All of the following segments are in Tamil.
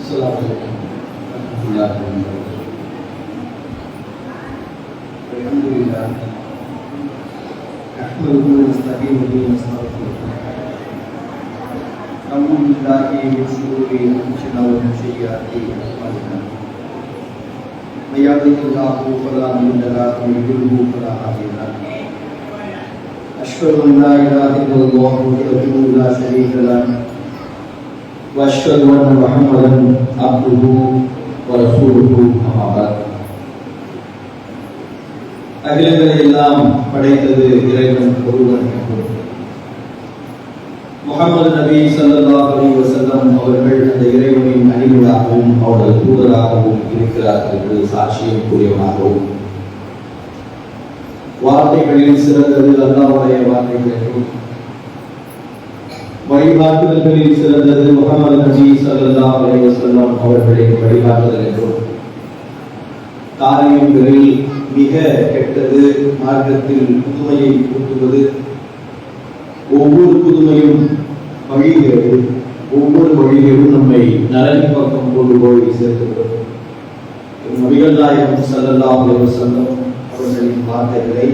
السلام عليكم ورحمة الله وبركاته. الحمد لله نحمده ونستعينه ونستغفره ونعوذ بالله من شرور أنفسنا ومن سيئات أعمالنا من يهده الله فلا مضل له ومن يضلل فلا هادي له أشهد أن لا إله إلا الله وحده لا شريك له وأشهد أن محمدا عبده ورسوله أما بعد. அகிலங்களை எல்லாம் படைத்தது இறைவன் ஒருவன் என்றும் முஹம்மது நபி ஸல்லல்லாஹு அலைஹி வஸல்லம் அவர்கள் அந்த இறைவனின் அடிமையாகவும் அவரது தூதராகவும் இருக்கிறார்கள் என்று சாட்சியம் கூறியவனாகவும் வார்த்தைகளில் சிறந்தது அல்லாஹ்வுடைய வார்த்தைகள் என்றும் வழிகாட்டுதல்களில் சிறந்தது முஹம்மது நபி ஸல்லல்லாஹு அலைஹி வஸல்லம் அவர்களின் வழிகாட்டுதல் என்றும் காரியங்களில் மிக கெட்டது மார்க்கத்தில் புதுமையை கூட்டுவது, ஒவ்வொரு புதுமையும் வழிகிறது, ஒவ்வொரு வழிகளும் நம்மை நரகின் பக்கம் கொண்டு போய் சேர்த்துவிடும். நபிகள் நாயகம் ஸல்லல்லாஹு அலைஹி வஸல்லம் அவர்களின் வார்த்தைகளை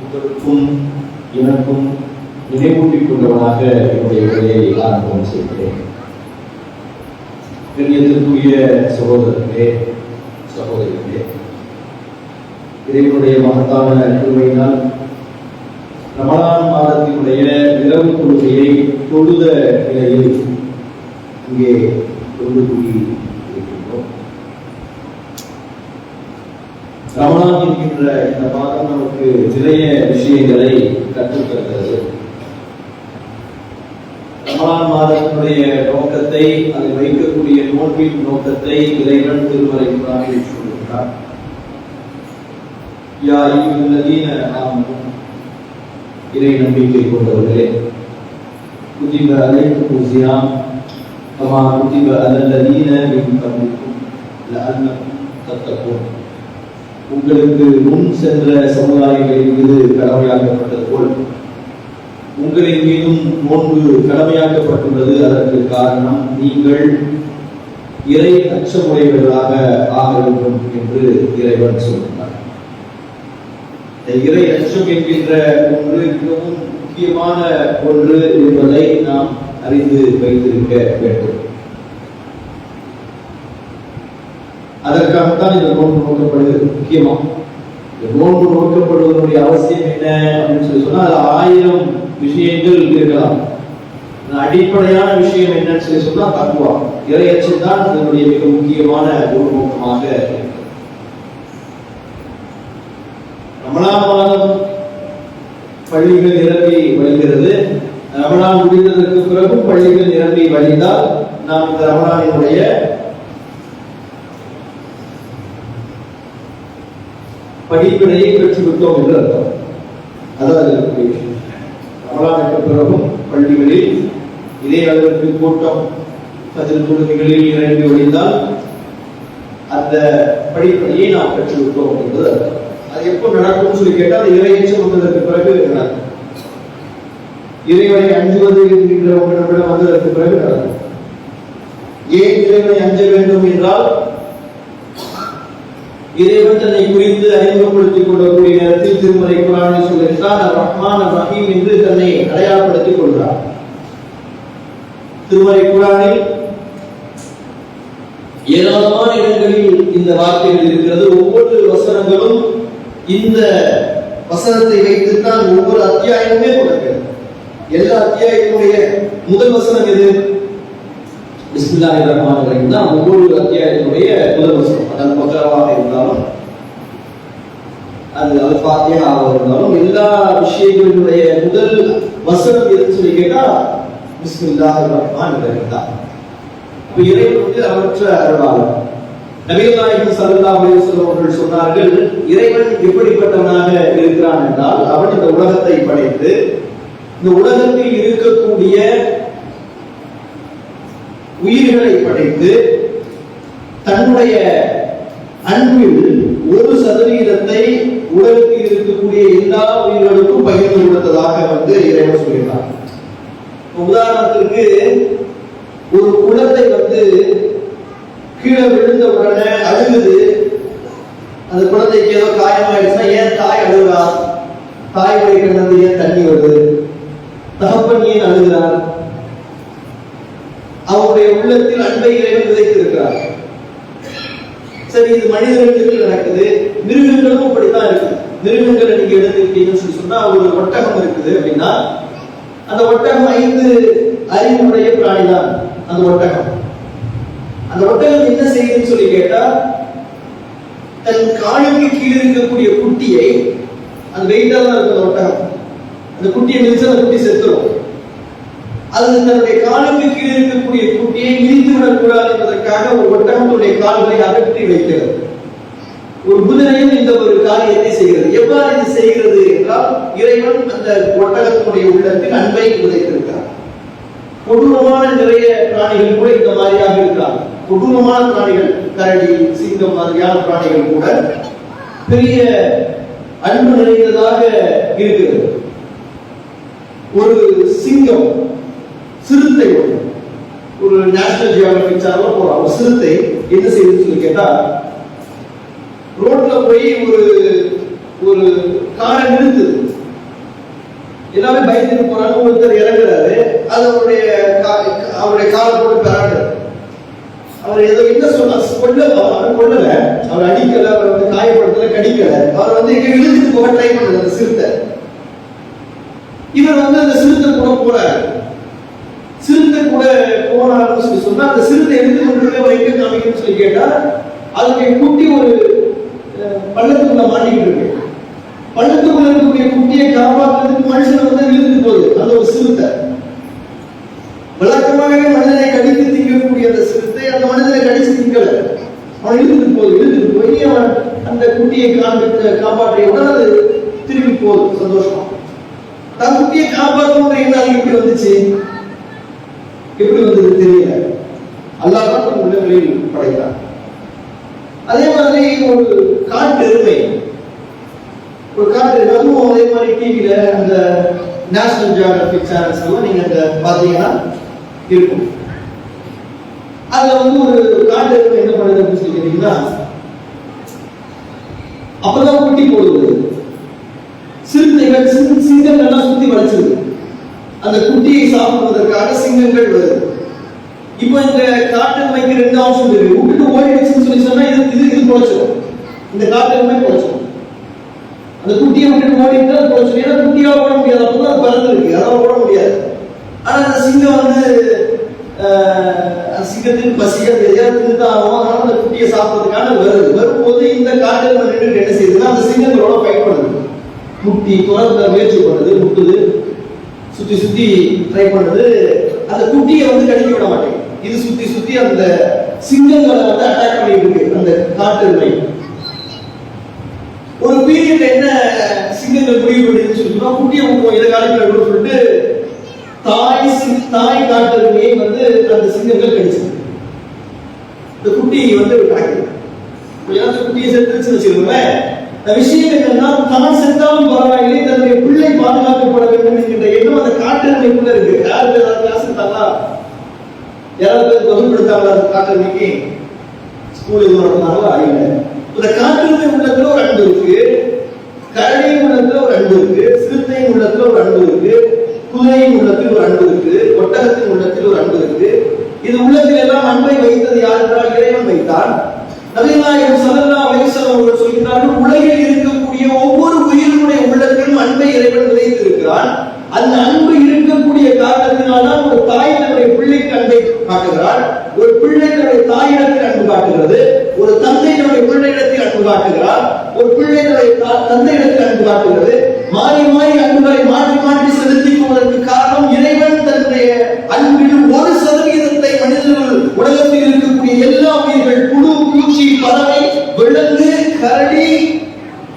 உங்களுக்கும் எனக்கும் நினைவூட்டிக் கொண்டவனாக என்னுடைய உரையை ஆரம்பம் செய்கிறேன். கண்ணியத்திற்குரிய சகோதரர்களே, சகோதரிகளே, இறைவனுடைய மகத்தான கிருபையினால் ரமலான் மாதத்தினுடைய இரவு தொழுகையை தொழுத நிலையில் இங்கே தொழுது கூறியிருக்கின்றோம். ரமலான் என்கின்ற இந்த மாதம் நமக்கு நிறைய விஷயங்களை கற்றுத்தருகிறது. ரமலான் மாதத்தினுடைய நோக்கத்தை, அதை வைக்கக்கூடிய நோன்பின் நோக்கத்தை இறைவன் திருமறை குர்ஆனில் சொல்கிறார். யா அய்யுஹல்லதீன ஆமனூ, இறை நம்பிக்கை கொண்டவர்களே, குதிப அலைக்குமுஸ் ஸியாம் கமா குதிப அலல்லதீன மின் கப்லிக்கும் லஅல்லக்கும் தத்தகூன், உங்களுக்கு முன் சென்ற சமுதாயங்களின் மீது கடமையாக்கப்பட்டது போல் உங்களின் மீதும் நோன்பு கடமையாக்கப்பட்டுள்ளது. அதற்கு காரணம் நீங்கள் இறை அச்சமுடையவர்களாக ஆக வேண்டும் என்று இறைவன் சொல்கிறார். இந்த இறை அச்சம் என்கின்ற ஒன்று மிகவும் முக்கியமான ஒன்று என்பதை நாம் அறிந்து வைத்திருக்க வேண்டும். அதற்காகத்தான் இந்த நோன்பு நோக்கப்படுவது. முக்கியமா இந்த நோன்பு நோக்கப்படுவதனுடைய அவசியம் என்ன அப்படின்னு சொல்லி சொன்னா, அது 1000 விஷயங்கள் இருக்கலாம். அடிப்படையான விஷயம் என்னன்னு சொல்லி சொன்னா தக்வா, இறையச்சம் தான் அதனுடைய மிக முக்கியமான ஒரு நோக்கமாக இருக்கு. ரமலான் மாதம் பள்ளிகள் நிரம்பி வழிகிறது. ரமலான் முடிந்ததற்கு பிறகும் பள்ளிகள் நிரம்பி வழிந்தால் நாம் இந்த ரமலானினுடைய படிப்பினையை பெற்றுவிட்டோம் என்று அர்த்தம். அதாவது ரமலானுக்கு பிறகும் பள்ளிகளில் இதே அளவிற்கு கூட்டம் ஃபஜ்ர் தொழுகைகளில் இறங்கி வழிந்தால் அந்த படிப்பினையை நாம் பெற்றுவிட்டோம் என்பது அர்த்தம். அது எப்போ நடக்கும் சொல்லி கேட்டால் இறையச்சம் வந்ததற்கு பிறகு நடக்கும். இறைவனை அஞ்சுவது என்கின்ற ஒன்றிடம் வந்ததற்கு பிறகு நடக்கும். ஏன் இறைவனை அஞ்ச வேண்டும் என்றால், இறைவன் தன்னை குறித்து அறிமுகப்படுத்திக் கொள்ளக்கூடிய நேரத்தில் திருமறை குர்ஆனில் சொல்கிறார், ரஹ்மான் ரஹீம் என்று தன்னை அடையாளப்படுத்திக் கொள்கிறார். திருமறை குர்ஆனில் ஏராளமான இடங்களில் இந்த வார்த்தைகள் இருக்கிறது. ஒவ்வொரு வசனங்களும் இந்த வசனத்தை வைத்துத்தான் ஒவ்வொரு அத்தியாயமுமே தொடங்குகிறது. எல்லா அத்தியாயத்தினுடைய முதல் வசனம் எது? பிஸ்மில்லாஹிர் ரஹ்மானிர் ரஹீம் தான் ஒவ்வொரு அத்தியாயத்தினுடைய முதல் வசனம். அதாவது பக்ராவாக இருந்தாலும், அது அல்-ஃபாத்திஹாவாக இருந்தாலும், எல்லா விஷயங்களுடைய முதல் வசனம் எதுன்னு சொல்லி கேட்டா பிஸ்மில்லாஹிர் ரஹ்மானிர் ரஹீம் தான். இப்ப இறைவன் அவற்ற அருளாளர். நபிகள் நாயகம் ஸல்லல்லாஹு அலைஹி வஸல்லம் அவர்கள் சொன்னார்கள், இறைவன் எப்படிப்பட்டவனாக இருக்கிறான் என்றால், அவன் இந்த உலகத்தை படைத்து இந்த உலகத்தில் இருக்கக்கூடிய உயிர்களை படைத்து தன்னுடைய அன்பில் 1% உலகத்தில் இருக்கக்கூடிய எல்லா உயிர்களுக்கும் பகிர்ந்து கொடுத்ததாக இறைவன் சொல்கிறார். உதாரணத்திற்கு ஒரு குழந்தை கீழே விழுந்த உடனே அழுகுது. அந்த குழந்தைக்கு ஏதோ காயமாயிடுச்சுன்னா ஏன் தாய் அழுகுறா? தாயுடைய கண்ணது ஏன் தண்ணி வருது? தகப்பன் ஏன் அழுகிறார்? அவருடைய உள்ளத்தில் அன்பை இறைவன் விதைத்திருக்கிறார். சரி, இது மனிதர்களுக்கு நடக்குது, மிருகங்களும் அப்படித்தான் இருக்குது. மிருகங்களை நீங்க எடுத்துக்கிட்டீங்கன்னு சொன்னா ஒரு ஒட்டகம் இருக்குது அப்படின்னா அந்த ஒட்டகம் 5 அறிவுடைய பிராணி தான். அந்த ஒட்டகம் என்ன செய்யுதுன்னு சொல்லி கேட்டா, தன் காலுக்கு கீழே இருக்கக்கூடிய குட்டியை, அந்த வெயிட்டா தான் இருக்கிற ஒட்டகம், அந்த குட்டியை மிதிச்சு அந்த குட்டி செத்துரும். அது தன்னுடைய காலுக்கு கீழே இருக்கக்கூடிய குட்டியை மிதித்து விடக்கூடாது என்பதற்காக ஒரு ஒட்டகத்துடைய கால்களை அகற்றி வைக்கிறது. ஒரு குதிரையும் இந்த ஒரு காரியத்தை செய்கிறது. எவ்வாறு இது செய்கிறது என்றால், இறைவன் அந்த ஒட்டகத்தினுடைய உள்ளத்தில் அன்பை விதைத்திருக்கிறார். கொடூரமான நிறைய பிராணிகள் கூட இந்த மாதிரியாக இருக்கிறாங்க. கொடூரமான பிராணிகள், கரடி, சிங்கம் மாதிரியான பிராணிகள் கூட பெரிய அன்பு நிறைந்ததாக இருக்கிறது. ஒரு சிங்கம், சிறுத்தை, ஒரு நேஷனல் ஜியோகிராபிக் சேனல்ல போற ஒரு சிறுத்தை என்ன செய்யுதுன்னு சொல்லி கேட்டா, ரோட்ல போய் ஒரு காரை நிறுத்துது. எல்லாமே பயந்துட்டு போறாங்க. ஒருத்தர் இறங்குறாரு, அது அவருடைய காலை போட்டு பெறாடு. அவர் ஏதோ என்ன சொன்னா, கொல்லல, அவர் அடிக்கல, அவர் காயப்படுத்தல, கடிக்கல, அவர் எங்க இழுத்துட்டு போக ட்ரை பண்ணல அந்த சிறுத்தை. இவர் அந்த சிறுத்தை கூட போறாரு. சிறுத்தை கூட போனாருன்னு சொல்லி சொன்னா, அந்த சிறுத்தை எடுத்து கொண்டு வைக்க காமிக்கணும்னு சொல்லி கேட்டா, அதுக்கு குட்டி ஒரு பள்ளத்துக்குள்ள மாட்டிக்கிட்டு இருக்கு. பள்ளத்துக்குள்ள இருக்கக்கூடிய குட்டியை காப்பாற்றுறதுக்கு மனுஷனை இழுத்துட்டு போகுது அந்த ஒரு சிறுத்தை. விளக்கமாகவே மனிதனை கடித்து திங்கக்கூடிய அந்த சிறுத்தை அந்த மனிதனை கடிச்சு திங்கல. அவன் இழுத்துட்டு போய் அவன் அந்த குட்டியை காப்பாற்றியவுடன் அது திரும்பி போகுது சந்தோஷமா. தன் குட்டியை காப்பாற்றணுன்ற எண்ணம் எப்படி வந்துச்சு, எப்படி வந்தது தெரியல. அல்லாஹ் தான் தன் உள்ளங்களில் படைத்தான். அதே மாதிரி ஒரு காட்டு எருமை, அதுவும் அதே மாதிரி டிவில அந்த நேஷனல் ஜியோகிராபிக் சேனல்ஸ் எல்லாம் நீங்க அந்த பாத்தீங்கன்னா இருக்கும். அதுல ஒரு காட்டு எருமை என்ன பண்ணுது அப்படின்னு சொல்லி கேட்டீங்கன்னா, அப்பதான் குட்டி போடுவது. சிறுத்தைகள் சிங்கங்கள் எல்லாம் சுத்தி வளைச்சிருக்கு. அந்த குட்டியை சாப்பிடுவதற்காக சிங்கங்கள் வருது. இப்போ இந்த காட்டெருமைக்கு 2 ஆப்ஷன் இருக்கு. விட்டுட்டு ஓடிடுச்சுன்னு சொல்லி சொன்னா இது பொழைச்சிடும். இந்த காட்டெருமை பொழைச்சிடும். அந்த குட்டியை விட்டுட்டு ஓடிட்டு அது பொழைச்சிடும். ஏன்னா குட்டியா ஓட முடியாது, அப்பதான் அது பறந்துருக்கு, அதான் ஓட முடியாது. ஆனா அந்த சிங்கம் சிங்கத்தின் பசிகள் எதையாவது தின்னுதான் ஆகும். அதனால அந்த குட்டியை சாப்பிட்றதுக்கான வரும்போது இந்த காட்டெருமை நின்று என்ன செய்யுதுன்னா அந்த சிங்கங்களோட ஃபைட் பண்ணுது. குட்டி துறந்த முயற்சி பண்ணுது, முட்டுது, சுத்தி ட்ரை பண்ணுது. அந்த குட்டியை கடிக்க விட மாட்டேங்குது. இது சுத்தி அந்த சிங்கங்களை அட்டாக் பண்ணிட்டு இருக்கு அந்த காட்டெருமை. ஒரு பீரியட்ல என்ன சிங்கங்கள் முடிவு பண்ணிடுன்னு சொல்லிட்டு குட்டியை விட்டுவோம், இதை காலத்தில் சொல்லிட்டு தாய் காட்டெருமையை அந்த சிங்கங்கள் கடிச்சு இந்த குட்டியை விட்டாங்க. குட்டியை செத்துச்சுன்னு வச்சுக்கோங்களேன். விஷயம் என்னன்னா, தான் செத்தாலும் பரவாயில்லை, தன்னுடைய பிள்ளை பாதுகாக்கப்பட வேண்டும் என்கின்ற எண்ணம் அந்த காட்டெருமைக்குள்ள இருக்கு. யாருக்கு ஏதாவது கிளாஸ் எடுத்தாங்களா, யாராவது வகுப்படுத்தாங்களா? அந்த காட்டெருமைக்கு ஸ்கூல் எதுவும் நடந்தாங்களா? இல்லை. இந்த காட்டெருமை உள்ளத்துல ஒரு அன்பு இருக்கு, கரடியின் உள்ளத்துல ஒரு அன்பு இருக்கு, சிறுத்தையின் உள்ளத்துல ஒரு அன்பு இருக்கு, குதிரையின் உள்ளத்தில் ஒரு அன்பு இருக்கு, ஒட்டகத்தின் உள்ளத்தில் ஒரு அன்பு இருக்கு. இது உள்ளத்தில் எல்லாம் அன்பை வைத்தது யார் என்றால் இறைவன் வைத்தான். நபிகள் நாயகம் ஸல்லல்லாஹு அலைஹி வஸல்லம் அவர்கள் சொல்கிறார்கள், உலகில் இருக்கக்கூடிய ஒவ்வொரு உயிரினுடைய உள்ளத்திலும் அன்பை இறைவன் விதைத்திருக்கிறான். அந்த அன்பு இருக்கக்கூடிய காரணத்தினால் தான் ஒரு தாய் தன்னுடைய பிள்ளைக்கு அன்பை காட்டுகிறார், ஒரு பிள்ளை தன்னுடைய தாயிடத்தில் அன்பு காட்டுகிறது, ஒரு தந்தை தன்னுடைய பிள்ளையிடத்தில் அன்பு காட்டுகிறார், ஒரு பிள்ளை தன்னுடைய தந்தையிடத்தில் அன்பு காட்டுகிறது. மாறி மாறி அன்புகளை மாற்றி செலுத்திக் கொள்வதற்கு காரணம் இறைவன் தன்னுடைய அன்பில் 1% மனிதர்கள் உலகத்தில் இருக்கக்கூடிய எல்லா உயிர்கள், புழு, பூச்சி, பறவை, விலங்கு, கரடி,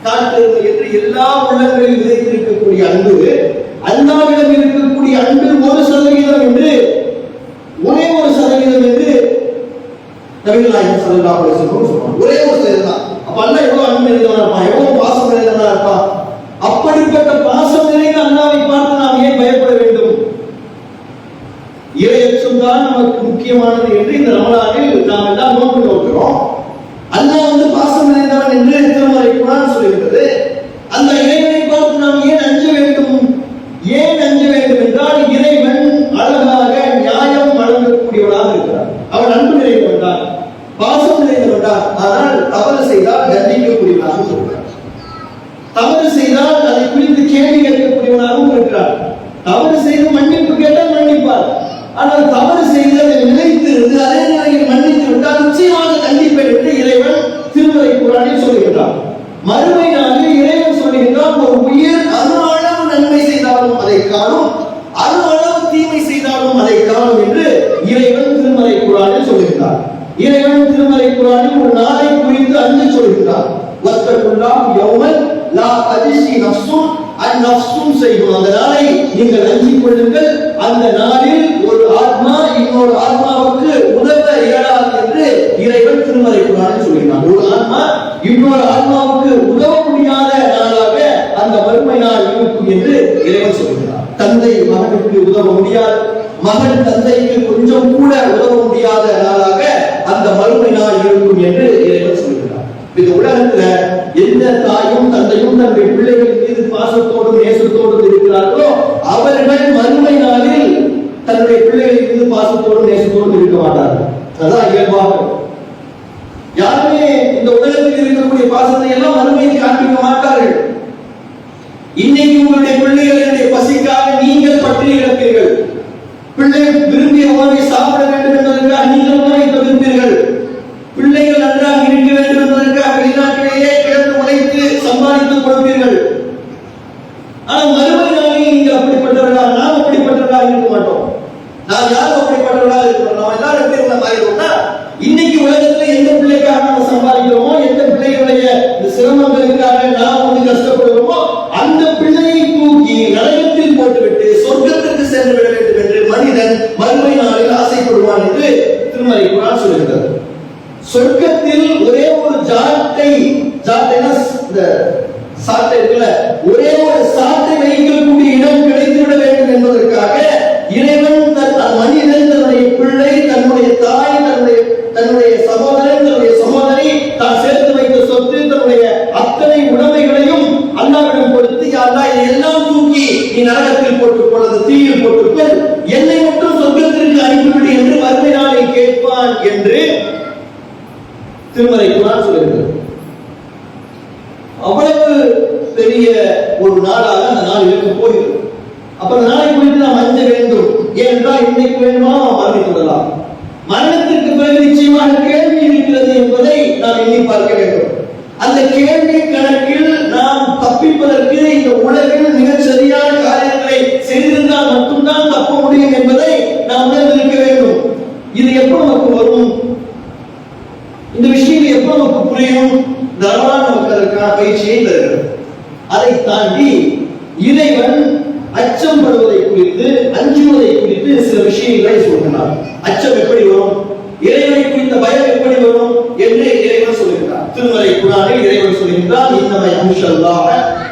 காட்டெருமை என்று எல்லா உள்ளங்களில் விதைத்திருக்கக்கூடிய அன்பு, அல்லாஹ்விடம் இருக்கக்கூடிய அன்பில் 1% என்று, ஒரே 1% என்று நபிகள் நாயகம் ஸல்லல்லாஹு அலைஹி வஸல்லம் சொல்றாங்க. ஒரே 1% தான். அப்ப அல்லாஹ் எவ்வளவு அன்பு நிறைந்தவனா இருப்பான், எவ்வளவு பாசம் நிறைந்தவனா இருப்பான். அப்படிப்பட்ட பாசம் நிறைந்த அல்லாஹ்வை பார்த்து நாம் ஏன் பயப்பட வேண்டும்? இறையச்சம் தான் நமக்கு முக்கியமானது என்று இந்த ரமலானில் நாம் எல்லாம் நோக்கு நோக்கிறோம். அல்லாஹ் பாசம் நிறைந்தவன் என்று திருமறை குர்ஆன் சொல்கிறது. அந்த இறைவனை பார்த்து நாம் ஏன் அஞ்ச வேண்டும்? ஏன் அஞ்ச வேண்டும் என்றால் இறைவன் அழகாக நியாயம் வழங்கக்கூடியவனாக இருக்கிறார். அவன் அன்பு நிறைந்தவன் தான், பாசம் நிறைந்தவன் தான். ஆனால் தவறு செய்தால் தண்டிக்கக்கூடியவனாக இருக்கிறார். தவறு செய்தால் அதை குறித்து கேள்வி கேட்கக்கூடியவனாகவும் இருக்கிறார். தவறு செய்து மன்னிப்பு கேட்டால் மன்னிப்பார். ஆனால் தவறு செய்து அதை நிலைத்திருந்து அதே நிலையில் மன்னித்து விட்டால் நிச்சயமாக கண்டிப்பேன் என்று இறைவன் திருமறை குர்ஆனில் சொல்லுகிறார். மறுமை நாளில் இறைவன் சொல்லுகிறான், ஒரு உயிர் அணு அளவு நன்மை செய்தாலும் அதை காணும், அணு அளவு தீமை செய்தாலும் அதை காணும் என்று இறைவன் திருமறை குர்ஆனில் சொல்லுகிறார். இறைவன் திருமறை குர்ஆனில் ஒரு நாளை குறித்து அஞ்ச சொல்கிறார். வத்தகுல்லாஹ் யௌமன் லா தஜ்ஸி நஃப்ஸுன் அன் நஃப்ஸுன் செய்யும். அந்த நாளை நீங்கள் அஞ்சிக் கொள்ளுங்கள். அந்த நாளில் ஒரு ஆத்மா இன்னொரு ஆத்மாவுக்கு உதவ இயலாது என்று இறைவன் திருமறை குர்ஆனில் சொல்கிறார். ஒரு ஆத்மா இன்னொரு ஆத்மாவுக்கு உதவ முடியாத நாளாக அந்த மறுமை நாள் இருக்கும் என்று இறைவன் சொல்கிறார். தந்தை மகனுக்கு உதவ முடியாது, மகன் தந்தைக்கு கொஞ்சம் கூட உதவ முடியாத நாளாக அந்த மறுமை நாள் இருக்கும் என்று இறைவன் சொல்கிறார். இந்த உலகத்துல எந்த தாயும் தந்தையும் தன்னுடைய பிள்ளைகள் மீது பாசத்தோடும் நேசத்தோடும் இருக்கிறார்களோ அவர்கள் மறுமை நாளில் தன்னுடைய பிள்ளைகள் மீது பாசத்தோடும் நேசத்தோடும் இருக்க மாட்டார்கள். அதான் இயல்பாக. யாருமே இந்த உலகத்தில் இருக்கக்கூடிய பாசத்தை எல்லாம் மறுமையில் காண்பிக்க மாட்டார்கள். இன்னைக்கு உங்களுடைய பிள்ளைகளுடைய பசிக்காக நீங்கள் பட்டினி கிடப்பீர்கள். பிள்ளைகள் விரும்பிய உணவை சாப்பிட வேண்டும் என்பதற்காக நீங்கள் உணவை தவிர்ப்பீர்கள். பிள்ளைகள் நன்றாக இருக்க வேண்டும் என்பதற்காக வெளிநாட்டிலேயே கிடந்து உழைத்து சம்பாதித்து கொடுப்பீர்கள். ஆனால் மறுமை நாளில் நீங்கள் அப்படிப்பட்டவர்களாக, நாம் அப்படிப்பட்டவர்களாக இருக்க மாட்டோம். நாம் யாரும் அப்படிப்பட்டவர்களாக இருக்கிறோம். நாம் எல்லாரும் எப்படி உள்ள மாறிடுவோம்னா, இன்னைக்கு உலகத்துல எந்த பிள்ளைக்காக நாம் சம்பாதிக்கிறோமோ, எந்த பிள்ளைகளுடைய சிரமங்களுக்காக நாம் கஷ்டப்படுகிறோமோ அந்த பிள்ளையை தூக்கி நரகத்தில் போட்டுவிட்டு சொர்க்கத்திற்கு சென்று விட வேண்டும் என்று மனிதன் மறுமை நாளில் ஆசைப்படுவான் என்று திருமறை குர்ஆன் சொல்கிறது. சொர்க்கத்தில் ஒரே ஒரு சாட்டை ஒரே ஒரு சாட்டை வைக்கக்கூடிய இடம் கிடைத்துவிட வேண்டும் என்பதற்காக இறைவன் மனிதன் தன்னுடைய பிள்ளை, தன்னுடைய தாய், தன்னுடைய சகோதரன், தன்னுடைய சகோதரி, தான் சேர்த்து வைத்த சொத்து, தன்னுடைய அத்தனை உடைமைகளையும் அல்லாஹ்விடம் கொடுத்து, யா அல்லாஹ் இதையெல்லாம் தூக்கி நீ நரகத்தில் போட்டுக்கொள்ளது, தீயில் போட்டுக்கொள், என்னை மட்டும் சொர்க்கத்திற்கு அனுப்பிவிடு என்று மறுமை நாளில் கேட்பான் என்று திருமறை குர்ஆன் சொல்கிறது. அவ்வளவு பெரிய ஒரு நாளாக அந்த நாள் இருக்க போகிறது. அப்ப அந்த நாளை குறித்து நாம் அஞ்ச வேண்டும். ஏனென்றால் இன்னைக்கு வேண்டுமா மரணித்து விடலாம். மரணத்திற்கு பிறகு நிச்சயமாக கேள்வி இருக்கிறது என்பதை நாம் எண்ணி பார்க்க வேண்டும். அந்த கேள்வி கணக்கில் நாம் தப்பிப்பதற்கு இந்த உலகில் மிகச் சரியான காரியங்களை செய்திருந்தால் மட்டும்தான் தப்ப முடியும் என்பதை நாம் உணர்ந்திருக்க வேண்டும். இது எப்ப நமக்கு வரும்? இந்த விஷயம் எப்ப நமக்கு புரியும்? ரமலான் நமக்கு அதற்கான பயிற்சியை தருகிறது. அதை தாண்டி இறைவன் அச்சப்படுவதை குறித்து, அஞ்சுவதை குறித்து சில விஷயங்களை சொல்கிறார். அச்சம் எப்படி வரும், இறைவனை குறித்த பயம் எப்படி வரும் என்று இறைவன் சொல்கிறார். திருமறை குர்ஆனில் இறைவன் சொல்கிறார், இன்னமா யஹ்ஷல்லாஹ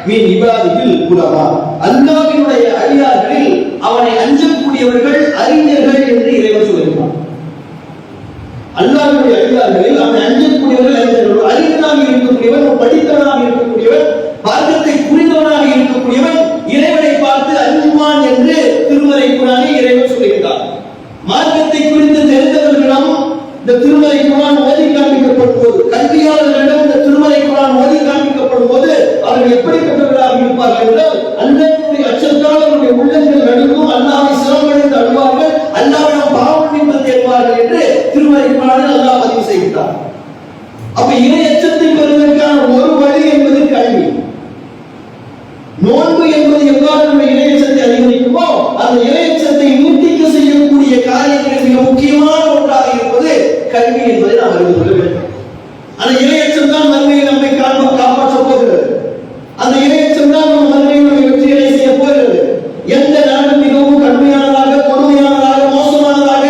மின் இபாதில் உலமா. அல்லாஹ்வினுடைய அடியார்களில் அவனை அஞ்சக்கூடியவர்கள் அறிஞர்கள் என்று இறைவன் சொல்கிறார். அல்லாஹ்வுடைய அடியார்களில் அவனை அஞ்சக்கூடியவர்கள் அறிஞர்கள். அறிஞனாக இருக்கக்கூடியவன், படித்தவனாக இருக்கக்கூடியவன், மார்க்கத்தை புரிந்தவனாக இருக்கக்கூடியவன் இறைவனை பார்த்து அஞ்சுவான் என்று திருமறை குர்ஆனில் இறைவன் சொல்கிறார். மார்க்கத்தை குறித்து தெரிந்தவர்களிடம் இந்த திருமறை குர்ஆன் ஓதி காண்பிக்கப்படும் போது, கல்வியாளர்களிடம் இந்த திருமறை குர்ஆன் ஓதி காண்பிக்கப்படும் போது அவர்கள் எப்படிப்பட்டவர்களாக இருப்பார்கள் என்றால், அல்லாஹ்வுடைய அச்சத்தால் அவருடைய உள்ளங்கள் நடுங்கும், அல்லாஹ்வை சிரமப்பட்டு அழுவார்கள், அல்லாஹ்விடம் பாவ மன்னிப்பு தேடுவார்கள் என்று திருமறை குர்ஆனில் அல்லாஹ் பதிவு செய்கிறார். அப்ப இறை அச்சத்தை பெறுவதற்கான ஒரு வழி என்பது கல்வி. நோன்பு என்பது எவ்வாறு நம்ம இறையச்சத்தை அதிகரிக்குமோ அந்த இறையச்சத்தை நீட்டிக்க செய்யக்கூடிய காரியங்களில் மிக முக்கியமான ஒன்றாக இருப்பது கல்வி என்பதை நாம் அறிந்து கொள்ள வேண்டும். அந்த இறையச்சம் தான் மறுமையை நம்மை காப்பாற்ற போகிறது. அந்த இறையச்சம் தான் நம்ம மறுமையை நம்மை வெற்றிகளை செய்ய போகிறது. எந்த நாடு மிகவும் கடுமையானதாக, கொடுமையானதாக, மோசமானதாக,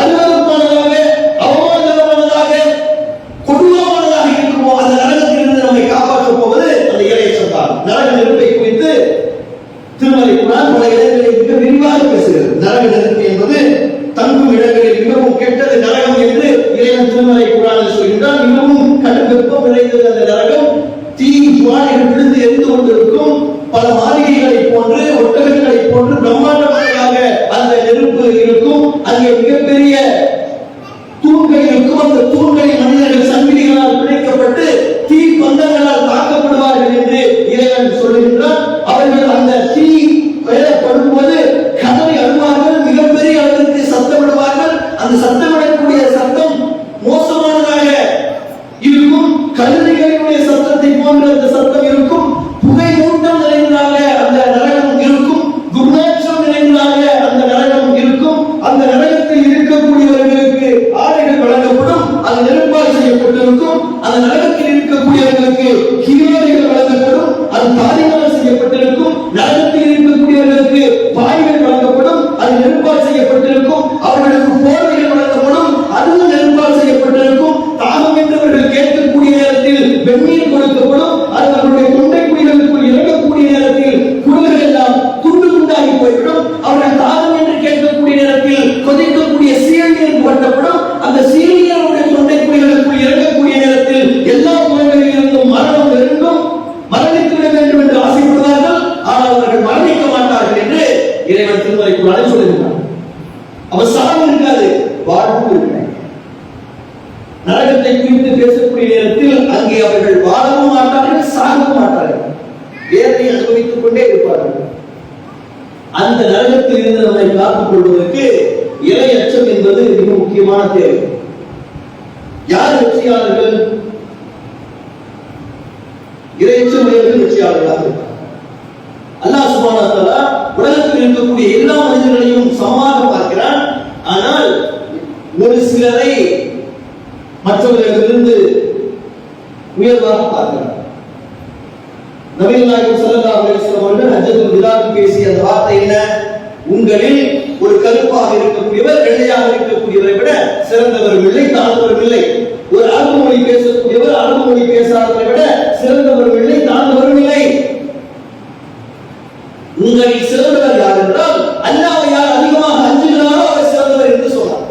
அருவருப்பானதாக, அவமானகரமானதாக, கொடூரமானதாக இருக்குமோ அந்த நரகத்திலிருந்து நம்மை காப்பாற்ற போவது அந்த இறையச்சம் தான். நரக நெருப்பை குறித்து திருமறை குர்ஆன் பல இடங்களில் மிக விரிவாக பேசுகிறது. நரக நெருப்பு என்பது தங்கும் இடங்களில் திருமலை குர்ஆனில் சொல்கின்றான், மிகவும் கடும் வெப்பம் நிறைந்தது அந்த நரகம். தீ ஜுவாலைகள் விழுந்து எரிந்து கொண்டிருக்கும். பல மாளிகைகளை போன்று, ஒட்டகங்களை போன்று பிரம்மாண்டமாக அந்த நெருப்பு இருக்கும். அங்கே மிகப்பெரிய தூண்கள் இருக்கும். அந்த தூண்களில் மனிதர்கள் சங்கிலிகளால் பிணைக்கப்பட்டு தீ பந்தங்களால் தாக்கப்படுவார்கள் என்று இறைவன் சொல்லுகின்றான். அவர்கள் அந்த தீ படும்போது கதவை அழுவார்கள், மிகப்பெரிய அளவிற்கு சத்தமிடுவார்கள். அந்த சத்தமிடக்கூடிய சத்தம் மோசமானதாக இருக்கும். கழுதைகளுடைய சத்தத்தை போன்ற அந்த சத்தம் இருக்கும். புகை மூட்டம் நிறைந்ததாக அந்த நரகம் இருக்கும். துர்நாற்றம் நிறைந்ததாக அந்த நரகம் இருக்கும். அந்த நரகத்தில் இருக்கக்கூடியவர்களுக்கு ஆடைகள் வழங்கப்படும். அது நெருப்பால் செய்யப்பட்டிருக்கும். அந்த நரகத்தில் இருக்கக்கூடியவர்களுக்கு கீழாடைகள் வழங்கப்படும். அது தாலிகளால் செய்யப்பட்டிருக்கும். நரகத்தில் இருக்கக்கூடியவர்களுக்கு பாய்கள் வழங்கப்படும். அது நெருப்பால் செய்யப்பட்டிருக்கும். அவர்களுக்கு போர்வைகள் வழங்கப்படும். அதுவும் நெருப்பால் செய்யப்பட்டிருக்கும். தாகம் என்றவர்கள் கேட்கக்கூடிய நேரத்தில் வெந்நீர் கொடுக்கப்படும். அது அவர்களுடைய தொண்டை குழிகளுக்குள் இறங்கக்கூடிய நேரத்தில் குடல்கள் எல்லாம் துண்டு துண்டாகி போய்விடும். அவர்கள் தாகம் என்று கேட்கக்கூடிய நேரத்தில் கொதிக்கக்கூடிய சீழ்நீர் போட்டப்படும். அந்த சீழ்நீருடைய தொண்டை குழிகளுக்குள் இறங்கக்கூடிய நேரத்தில் எல்லா குழந்தைகளில் இருந்தும் மரணம் நெருங்கும். மரணித்து விட வேண்டும் என்று ஆசைப்படுவார்கள். ஆனால் அவர்கள் மரணிக்க மாட்டார்கள் என்று இறைவன் திருமலை குர்ஆனில் சொல்லுகிறார். அவர் சாவு இருக்காது, வாழ்வு இருக்கிறார். நரகத்தை குறித்து பேசக்கூடிய நேரத்தில் அங்கே அவர்கள் வாழவும் மாட்டார்கள், சாகவும் மாட்டார்கள், வேதனை அனுபவித்துக் கொண்டே இருப்பார்கள். அந்த நரகத்தில் இருந்து நம்மை காத்துக் கொள்வதற்கு இறை அச்சம் என்பது மிக முக்கியமான தேவை. யார் வெற்றியாளர்கள்? இறை அச்சமுடையவர்கள் வெற்றியாளர்களாக இருப்பார். அல்லாஹ் சுப்ஹானஹு வ தஆலா உலகத்தில் இருக்கக்கூடிய எல்லா மனிதர்களையும் சமமாக பார்க்கிறான். ஆனால் ஒரு சிலரை மற்றவர்களிலிருந்து உயர்வாக பார்க்கிறார். நபிகள் நாயகம் ஸல்லல்லாஹு அலைஹி வஸல்லம் அவர்கள் ஹஜ்ஜத்துல் விதாவில் பேசிய அந்த வார்த்தை என்ன? உங்களில் ஒரு கருப்பாக இருக்கக்கூடியவர் வெள்ளையாக இருக்கக்கூடியவரை விட சிறந்தவரும் இல்லை, தாழ்ந்தவரும் இல்லை. ஒரு அரபு மொழி பேசக்கூடியவர் அரபு மொழி பேசாதவரை விட சிறந்தவரும் இல்லை, தாழ்ந்தவரும் இல்லை. உங்களில் சிறந்தவர் யார் என்றால் அல்லாஹ்வை யார் அதிகமாக அஞ்சுகிறாரோ அவர் சிறந்தவர் என்று சொன்னார்.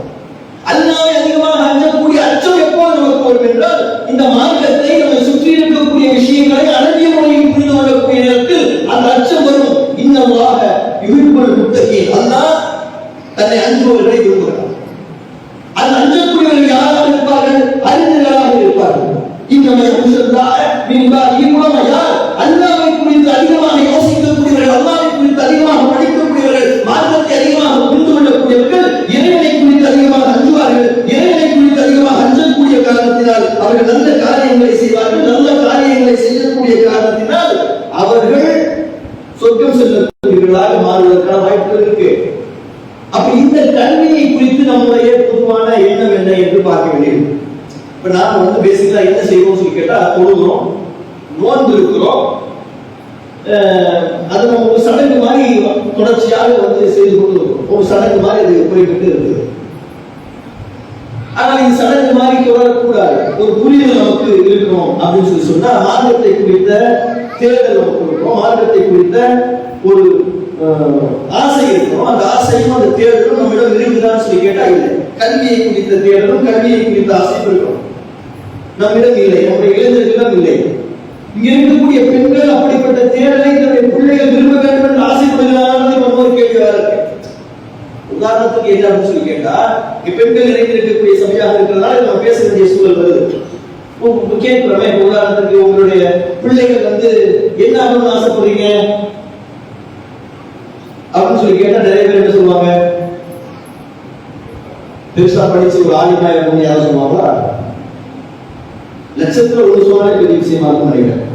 அல்லாஹ்வை அதிகமாக அஞ்சக்கூடிய அச்சம் எப்போது நமக்கு வரும் என்றால் இந்த மார்க்கத்தை நம்மை சுற்றி இருக்கக்கூடிய விஷயங்களை அரபிய மொழியில் புரிந்து கொள்ளக்கூடிய நேரத்தில் அந்த அச்சம் வரும். இன்னல்லாஹ யுஹிப்புல் முத்தகீன். அல்லாஹ் தன்னை அஞ்சுபவர்களை விரும்புகிறார். அந்த அஞ்சக்கூடியவர்கள் யாராக இருப்பார்கள்? அறிஞர்களாக இருப்பார்கள். இன்னமே முஸ்லிம்தாக மின்பா இம்மா யார் அல்லாஹ்வை குறித்து அதிகமாக யோசிக்கக்கூடியவர்கள், அல்லாஹ்வை குறித்து அதிகமாக படிக்கக்கூடியவர்கள், மார்க்கத்தை அதிகமாக புரிந்து கொள்ளக்கூடியவர்கள், இறைவனை குறித்து அதிகமாக அஞ்சுவார்கள். இறைவனை குறித்து அதிகமாக அஞ்சக்கூடிய காரணத்தினால் அவர்கள் நல்ல காரியங்களை செய்வார்கள். நல்ல காரியங்களை செய்யக்கூடிய காரணத்தினால் அவர்கள் சொர்க்கம் செல்லக்கூடியவர்களாக மாறுவதற்கான வாய்ப்புகள் இருக்கு. அப்ப இந்த கல்வியை குறித்து நம்முடைய பொதுவான எண்ணம் என்ன என்று பார்க்க வேண்டும். இப்ப நாம பேசிக்கலா என்ன செய்வோம் சொல்லி கேட்டா, தொழுகிறோம், நோன்பு இருக்கிறோம், அது நம்ம ஒரு சடங்கு மாதிரி தொடர்ச்சியாக செய்து கொண்டு இருக்கிறோம். ஒரு சடங்கு மாதிரி அது போய்கிட்டு இருக்குது. ஆனால் இந்த சடங்கு மாதிரி தொடரக்கூடாது. ஒரு புரிதல் நமக்கு இருக்கணும் அப்படின்னு சொல்லி சொன்னா மார்க்கத்தை குறித்த தேர்தல் நமக்கு இருக்கும். மார்க்கத்தை குறித்த ஒரு ஆசை இருக்கணும். அந்த ஆசையும் அந்த தேடலும் நம்மிடம் இருக்குதான்னு சொல்லி கேட்டா இல்லை. கல்வியை குறித்த தேடலும் கல்வியை குறித்த ஆசையும் இருக்கணும். நம்மிடம் இல்லை, நம்முடைய இளைஞர்களிடம் இல்லை. இங்க இருக்கக்கூடிய பெண்கள் அப்படிப்பட்ட தேடலை தன்னுடைய பிள்ளைகள் விரும்ப வேண்டும் என்று ஆசைப்படுகிறார்கள். ஒரு கேள்வி வேற இருக்கு. உதாரணத்துக்கு என்ன அப்படின்னு சொல்லி கேட்டா, பெண்கள் நிறைந்திருக்கக்கூடிய சபையாக இருக்கிறதுனால நம்ம பேச வேண்டிய சூழல் வருது. கேட்கிறோமே, உதாரணத்துக்கு உங்களுடைய பிள்ளைகள் என்ன ஆகணும்னு ஆசைப்படுறீங்க அப்படின்னு சொல்லி கேட்டா நிறைய பேர் என்ன சொல்லுவாங்க? பெருசா படிச்சு ஒரு ஆலிமா இருக்கணும்னு யாரும் சொல்லுவாங்களா? லட்சத்துல ஒரு சொன்னாலே பெரிய விஷயமா இருக்கும் நினைக்கிறேன்.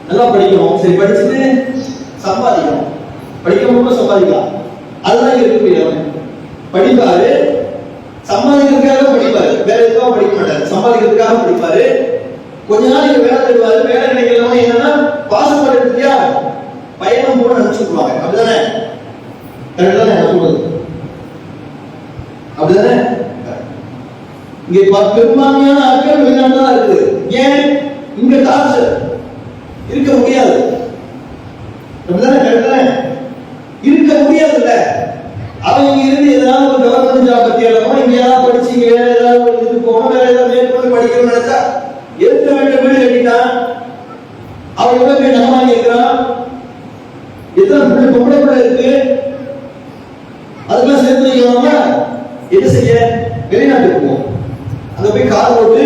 நல்லா படிக்கணும், சரி படிச்சுட்டு சம்பாதிக்கணும், படிக்கணும் சம்பாதிக்கலாம், அதுதான் இருக்கக்கூடிய படிப்பாரு. சம்பாதிக்கிறதுக்காக படிப்பாரு, வேற எதுக்காக படிக்க மாட்டாரு. சம்பாதிக்கிறதுக்காக படிப்பாரு. கொஞ்ச நாளைக்கு வேலை தருவாரு. வேலை கிடைக்கலாம் என்னன்னா பாஸ்போர்ட் எடுத்துட்டியா பயணம் போட நினைச்சுக்குவாங்க. அப்படிதானே? கரெக்டான சொல்றது அப்படிதானே? இங்க பெரும்பான்மையான ஆட்கள் வெளிநாட்டு தான் இருக்குது. ஏன்? இங்க காசு இருக்க முடியாது. அப்படிதானே? கரெக்டானே? இருக்க முடியாது இல்ல. அவங்க இருந்து ஏதாவது ஒரு கவர்மெண்ட் ஜாப் பத்தி இங்க ஏதாவது படிச்சு இங்க என்ன செய்ய? வெளிநாட்டுக்கு போவோம். அங்க போய் கார் ஓட்டு,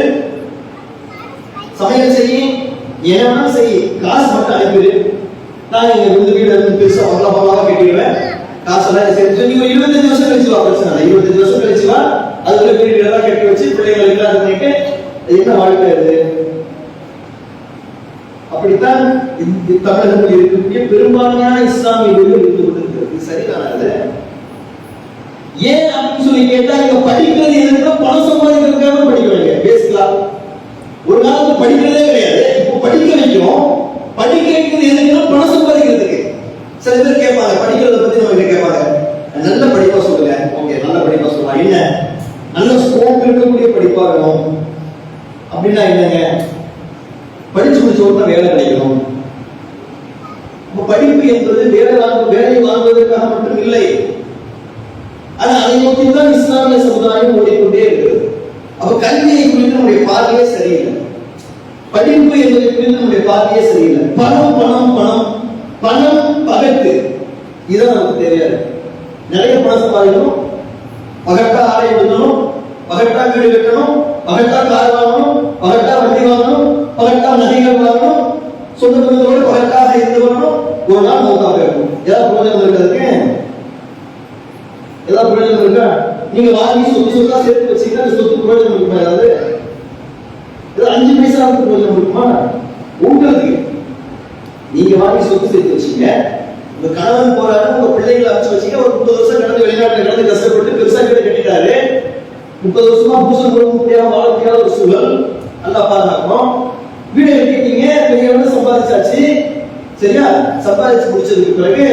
சமையல் செய்ய, என்ன செய்ய, காசு மட்டும் அனுப்பிடு. நான் எங்க வீடு இருந்து பெருசா பரவாயில்ல கட்டிடுவேன். காசெல்லாம் சேர்த்து நீங்க 25 வருஷம் கழிச்சு வா, பிரச்சனை இல்லை. 25 வருஷம் கழிச்சு வா, அதுக்குள்ள வீடு எல்லாம் கட்டி வச்சு பிள்ளைங்களை எல்லாம் பண்ணிட்டு என்ன வாழ்க்கை இது? அப்படித்தான் தமிழகத்தில் இருக்கக்கூடிய பெரும்பான்மையான இஸ்லாமியர்கள் இருந்து கொண்டிருக்கிறது. சரிதான? அது ஏன் அப்படின்னு சொல்லி கேட்டா, இங்க படிக்கிறது எதுக்கு? பணம் சம்பாதிக்கிறதுக்காக படிக்கிறாங்க. பேசலாம். ஒரு காலத்துல படிக்கிறதே கிடையாது, இப்போ படிக்க வைக்கிறோம். படிக்க வைக்கிறது எதுக்குன்னா பணம் சம்பாதிக்கிறதுக்கு. சில பேர் கேட்பாங்க, படிக்கிறத பத்தி நம்ம கேட்பாங்க, நல்ல படிப்பா சொல்லுங்க. ஓகே, நல்ல படிப்பா சொல்லலாம். என்ன நல்ல ஸ்கோப் இருக்கக்கூடிய படிப்பா வேணும் அப்படின்னா என்னங்க? படிச்சு முடிச்ச உடனே வேலை கிடைக்கணும். படிப்பு என்பது வேலை வாங்குவதற்காக மட்டும் இல்லை. ஆனா அதை நோக்கி தான் இஸ்லாமிய சமுதாயம் ஓடிக்கொண்டே இருக்கிறது. அப்ப கல்வியை குறித்து நம்முடைய பார்வையே சரியில்லை. படிப்பு என்பதை குறித்து நம்முடைய பார்வையே சரியில்லை. பணம் பணம் பணம் பணம் பகட்டு, இதுதான் நமக்கு தெரியாது. நிறைய பணம் சம்பாதிக்கணும், பகட்டா ஆடை விடணும், பகட்டா வீடு கட்டணும், பகட்டா கார் வாங்கணும், பகட்டா வண்டி வாங்கணும், பகட்டா நகைகள் வாங்கணும், சொந்த பந்தத்தோடு பகட்டாக இருந்து வரணும். ஒரு நாள் மௌத்தாக இருக்கும். ஏதாவது பிரயோஜனம் இருக்கிறதுக்கு? ஏதாவது பிரயோஜனம் இருக்கா? நீங்க வாங்கி சொத்தா சேர்த்து வச்சீங்கன்னா அந்த சொத்து பிரயோஜனம் இருக்குமா? ஏதாவது 5 பைசா பிரயோஜனம் இருக்குமா உங்களுக்கு? நீங்க வாங்கி சொத்து சேர்த்து வச்சீங்க, உங்க கணவன் போறாரு, உங்க பிள்ளைகளை அழைச்சு வச்சீங்க, ஒரு 30 வருஷம் கடந்து வெளிநாட்டுல கடந்து கஷ்டப்பட்டு பெருசா வீடு கட்டிட்டாரு. 30 வருஷமா பூசல் போட முடியாம வாழ முடியாத ஒரு சூழல். நல்லா பாதுகாக்கும். வீடு கட்டிட்டீங்க, பெரிய சம்பாதிச்சாச்சு. சரியா? சம்பாதிச்சு முடிச்சதுக்கு பிறகு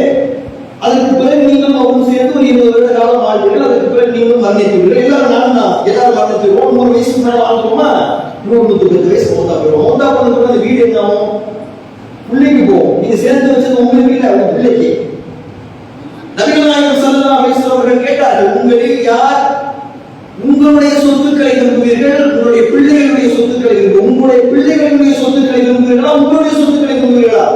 அதுக்கு பிறகு நீங்களும் அவரும் சேர்த்து ஒரு 20 வருட காலம் வாழ்வீர்கள். அதுக்கு பிறகு நீங்களும் மரணித்துவீர்கள். எல்லாரும் நானும் தான், எல்லாரும் மரணித்துவோம். 100 வயசுக்கு மேல வாழ்ந்துருமா? 110 வயசு மௌத்தா போயிடும். மௌத்தா போனதுக்கு அந்த வீடு என்ன ஆகும்? பிள்ளைக்கு போகும். நீங்க சேர்ந்து வச்சது உங்களுக்கு இல்ல, உங்க பிள்ளைக்கு. நபிகள் நாயகம் ஸல்லல்லாஹு அலைஹி வஸல்லம் அவர்கள் கேட்டார்கள், உங்களில் யார் உங்களுடைய சொத்துக்களை விரும்புவீர்கள், உங்களுடைய பிள்ளைகளுடைய சொத்துக்களை விரும்புவீர்கள்? உங்களுடைய பிள்ளைகளுடைய சொத்துக்களை விரும்புவீர்களா, உங்களுடைய சொத்துக்களை விரும்புவீர்களா?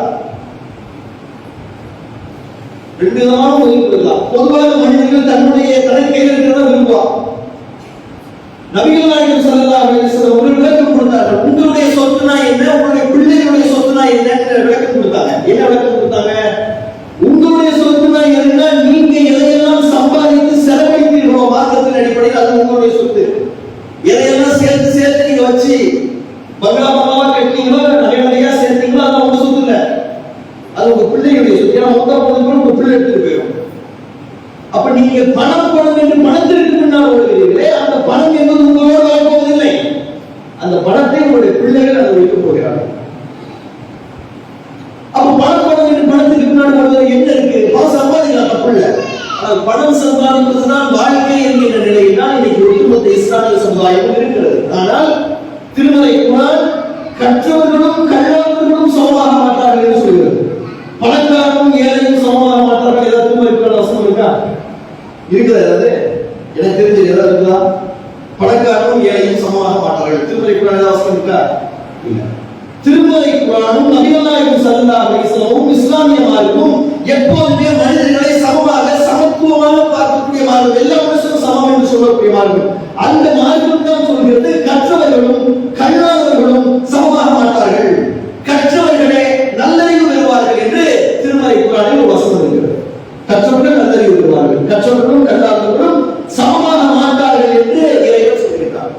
ரெண்டு விதமான ஒதுக்கலாம். பொதுவாக மனிதர்கள் தனக்கு கையில் இருக்கிறத விரும்புவார். நபிகள் நாயகம் ஸல்லல்லாஹு அலைஹி வஸல்லம் ஒரு விளக்கம் கொடுத்தார்கள். உங்களுடைய சொத்துனா என்ன, உங்களுடைய பிள்ளைகளுடைய சொத்துனா என்னன்னு விளக்கம் கொடுத்தாங்க. என்ன விளக்கம் கொடுத்தாங்க? உங்களுடைய சொத்துனா என்ன, நீங்க எதையெல்லாம் சம்பாதித்து செலவழித்தீர்களோ மார்க்கத்தின் அடிப்படையில் அது உங்களுடைய சொத்து. எதையெல்லாம் சேர்த்து சேர்த்து நீங்க வச்சு பங்களா பங்களாவா கட்டினீங்களோ, நிறையா சேர்த்தீங்களோ, அது உங்க சொத்து இல்ல, அது உங்க பிள்ளைகளுடைய சொத்து. ஏன்னா மொத்தம் போனதுக்கு உங்க பிள்ளை எடுத்துட்டு போயிடும். அப்ப நீங்க பணம் பணம் என்று பணத்திற்கு முன்னால் ஓடுகிறீர்களே, அந்த பணம் என்பது உங்களோடு வரப்போவதில்லை. அந்த பணத்தை உங்களுடைய பிள்ளைகள் அதை வைக்கப் போகிறார்கள். அப்ப பணம் பணம் என்று பணத்துக்கு முன்னாடி ஓடுவது என்ன இருக்கு? பணம் சம்பாதிக்கலாம், தப்பு இல்லை. ஆனால் பணம் சம்பாதிப்பதுதான் வாழ்க்கை என்கிற நிலையில் தான் இன்னைக்கு ஒட்டுமொத்த இஸ்லாமிய சமுதாயம் இருக்கிறது. ஆனால் திருமலை குர்ஆன் கற்றவர்களும் கல்லாதவர்களும் சமமாக மாட்டார்கள் என்று சொல்கிறது. பணக்காரனும் ஏழையும் சமமாக மாட்டார்கள். ஏதாவது திருமலை குர்ஆன் வசனம் இருக்கா? இருக்குது. அதாவது எனக்கு தெரிஞ்சது ஏதாவது இருக்குதா? பணக்காரனும் ஏழையும் சமமாக மாட்டார்கள். திருமலை குர்ஆன் ஏதாவது வசனம் இருக்கா? இல்ல. திருமலை குர்ஆனும் நபிகள் நாயகம் ஸல்லல்லாஹு அலைஹி வஸல்லம் இஸ்லாமிய மார்க்கம் எப்போதுமே மனிதர்களை சமமாக சமத்துவமாக பார்க்கக்கூடிய மார்க்கம், எல்லா மனுஷனும் சமம் என்று சொல்லக்கூடிய மார்க்கம். அந்த மார்க்கம் தான் சொல்கிறது, கற்றவர்களும் கல்லாதவர்களும் சமமாக மாட்டார்கள், கற்றவர்களே நல்லறிவு பெறுவார்கள் என்று திருமலை குர்ஆனில் ஒரு வசனம் இருக்கிறது. கற்றவர்கள் நல்லறிவு பெறுவார்கள், கற்றவர்களும் கல்லாதவர்களும் சமமாக மாட்டார்கள் என்று இறைவன் சொல்கிறார்.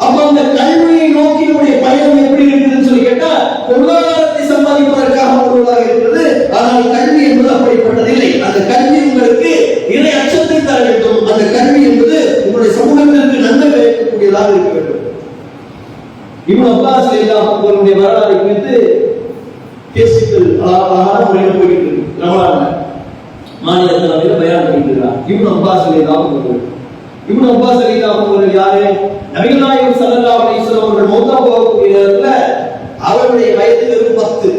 அப்ப அந்த கல்வியை நோக்கி நம்முடைய பயணம் எப்படி இருக்குதுன்னு சொல்லி கேட்டா, பொருளாதாரத்தை சம்பாதிப்பதற்காக ஒருவராக இருக்கிறது. ஆனால் கல்வி என்பது அப்படிப்பட்டதில்லை. அந்த கல்வி உங்களுக்கு இறை அச்சத்தை தர வேண்டும். அந்த கல்வி என்பது உங்களுடைய சமூகத்திற்கு நன்மை கிடைக்கக்கூடியதாக இருக்க வேண்டும். இப்னு அப்பாஸ் ரலியல்லாஹு அன்ஹு அவருடைய வரலாறை குறித்து பேசிகள் அழகான முறையில் போயிட்டு இருக்கு. ரமலான்ல மாநில தலைமையில் பயான் பண்ணிட்டு இருக்கார் இப்னு அப்பாஸ் ரலியல்லாஹு அன்ஹு. இப்னு அப்பாஸ் ரலியல்லாஹு அன்ஹு யாரு? நபிகள் நாயகம் ஸல்லல்லாஹு அலைஹி வஸல்லம் அவர்கள் மௌத்தா போகக்கூடிய நேரத்துல அவருடைய வயது வெறும் 10.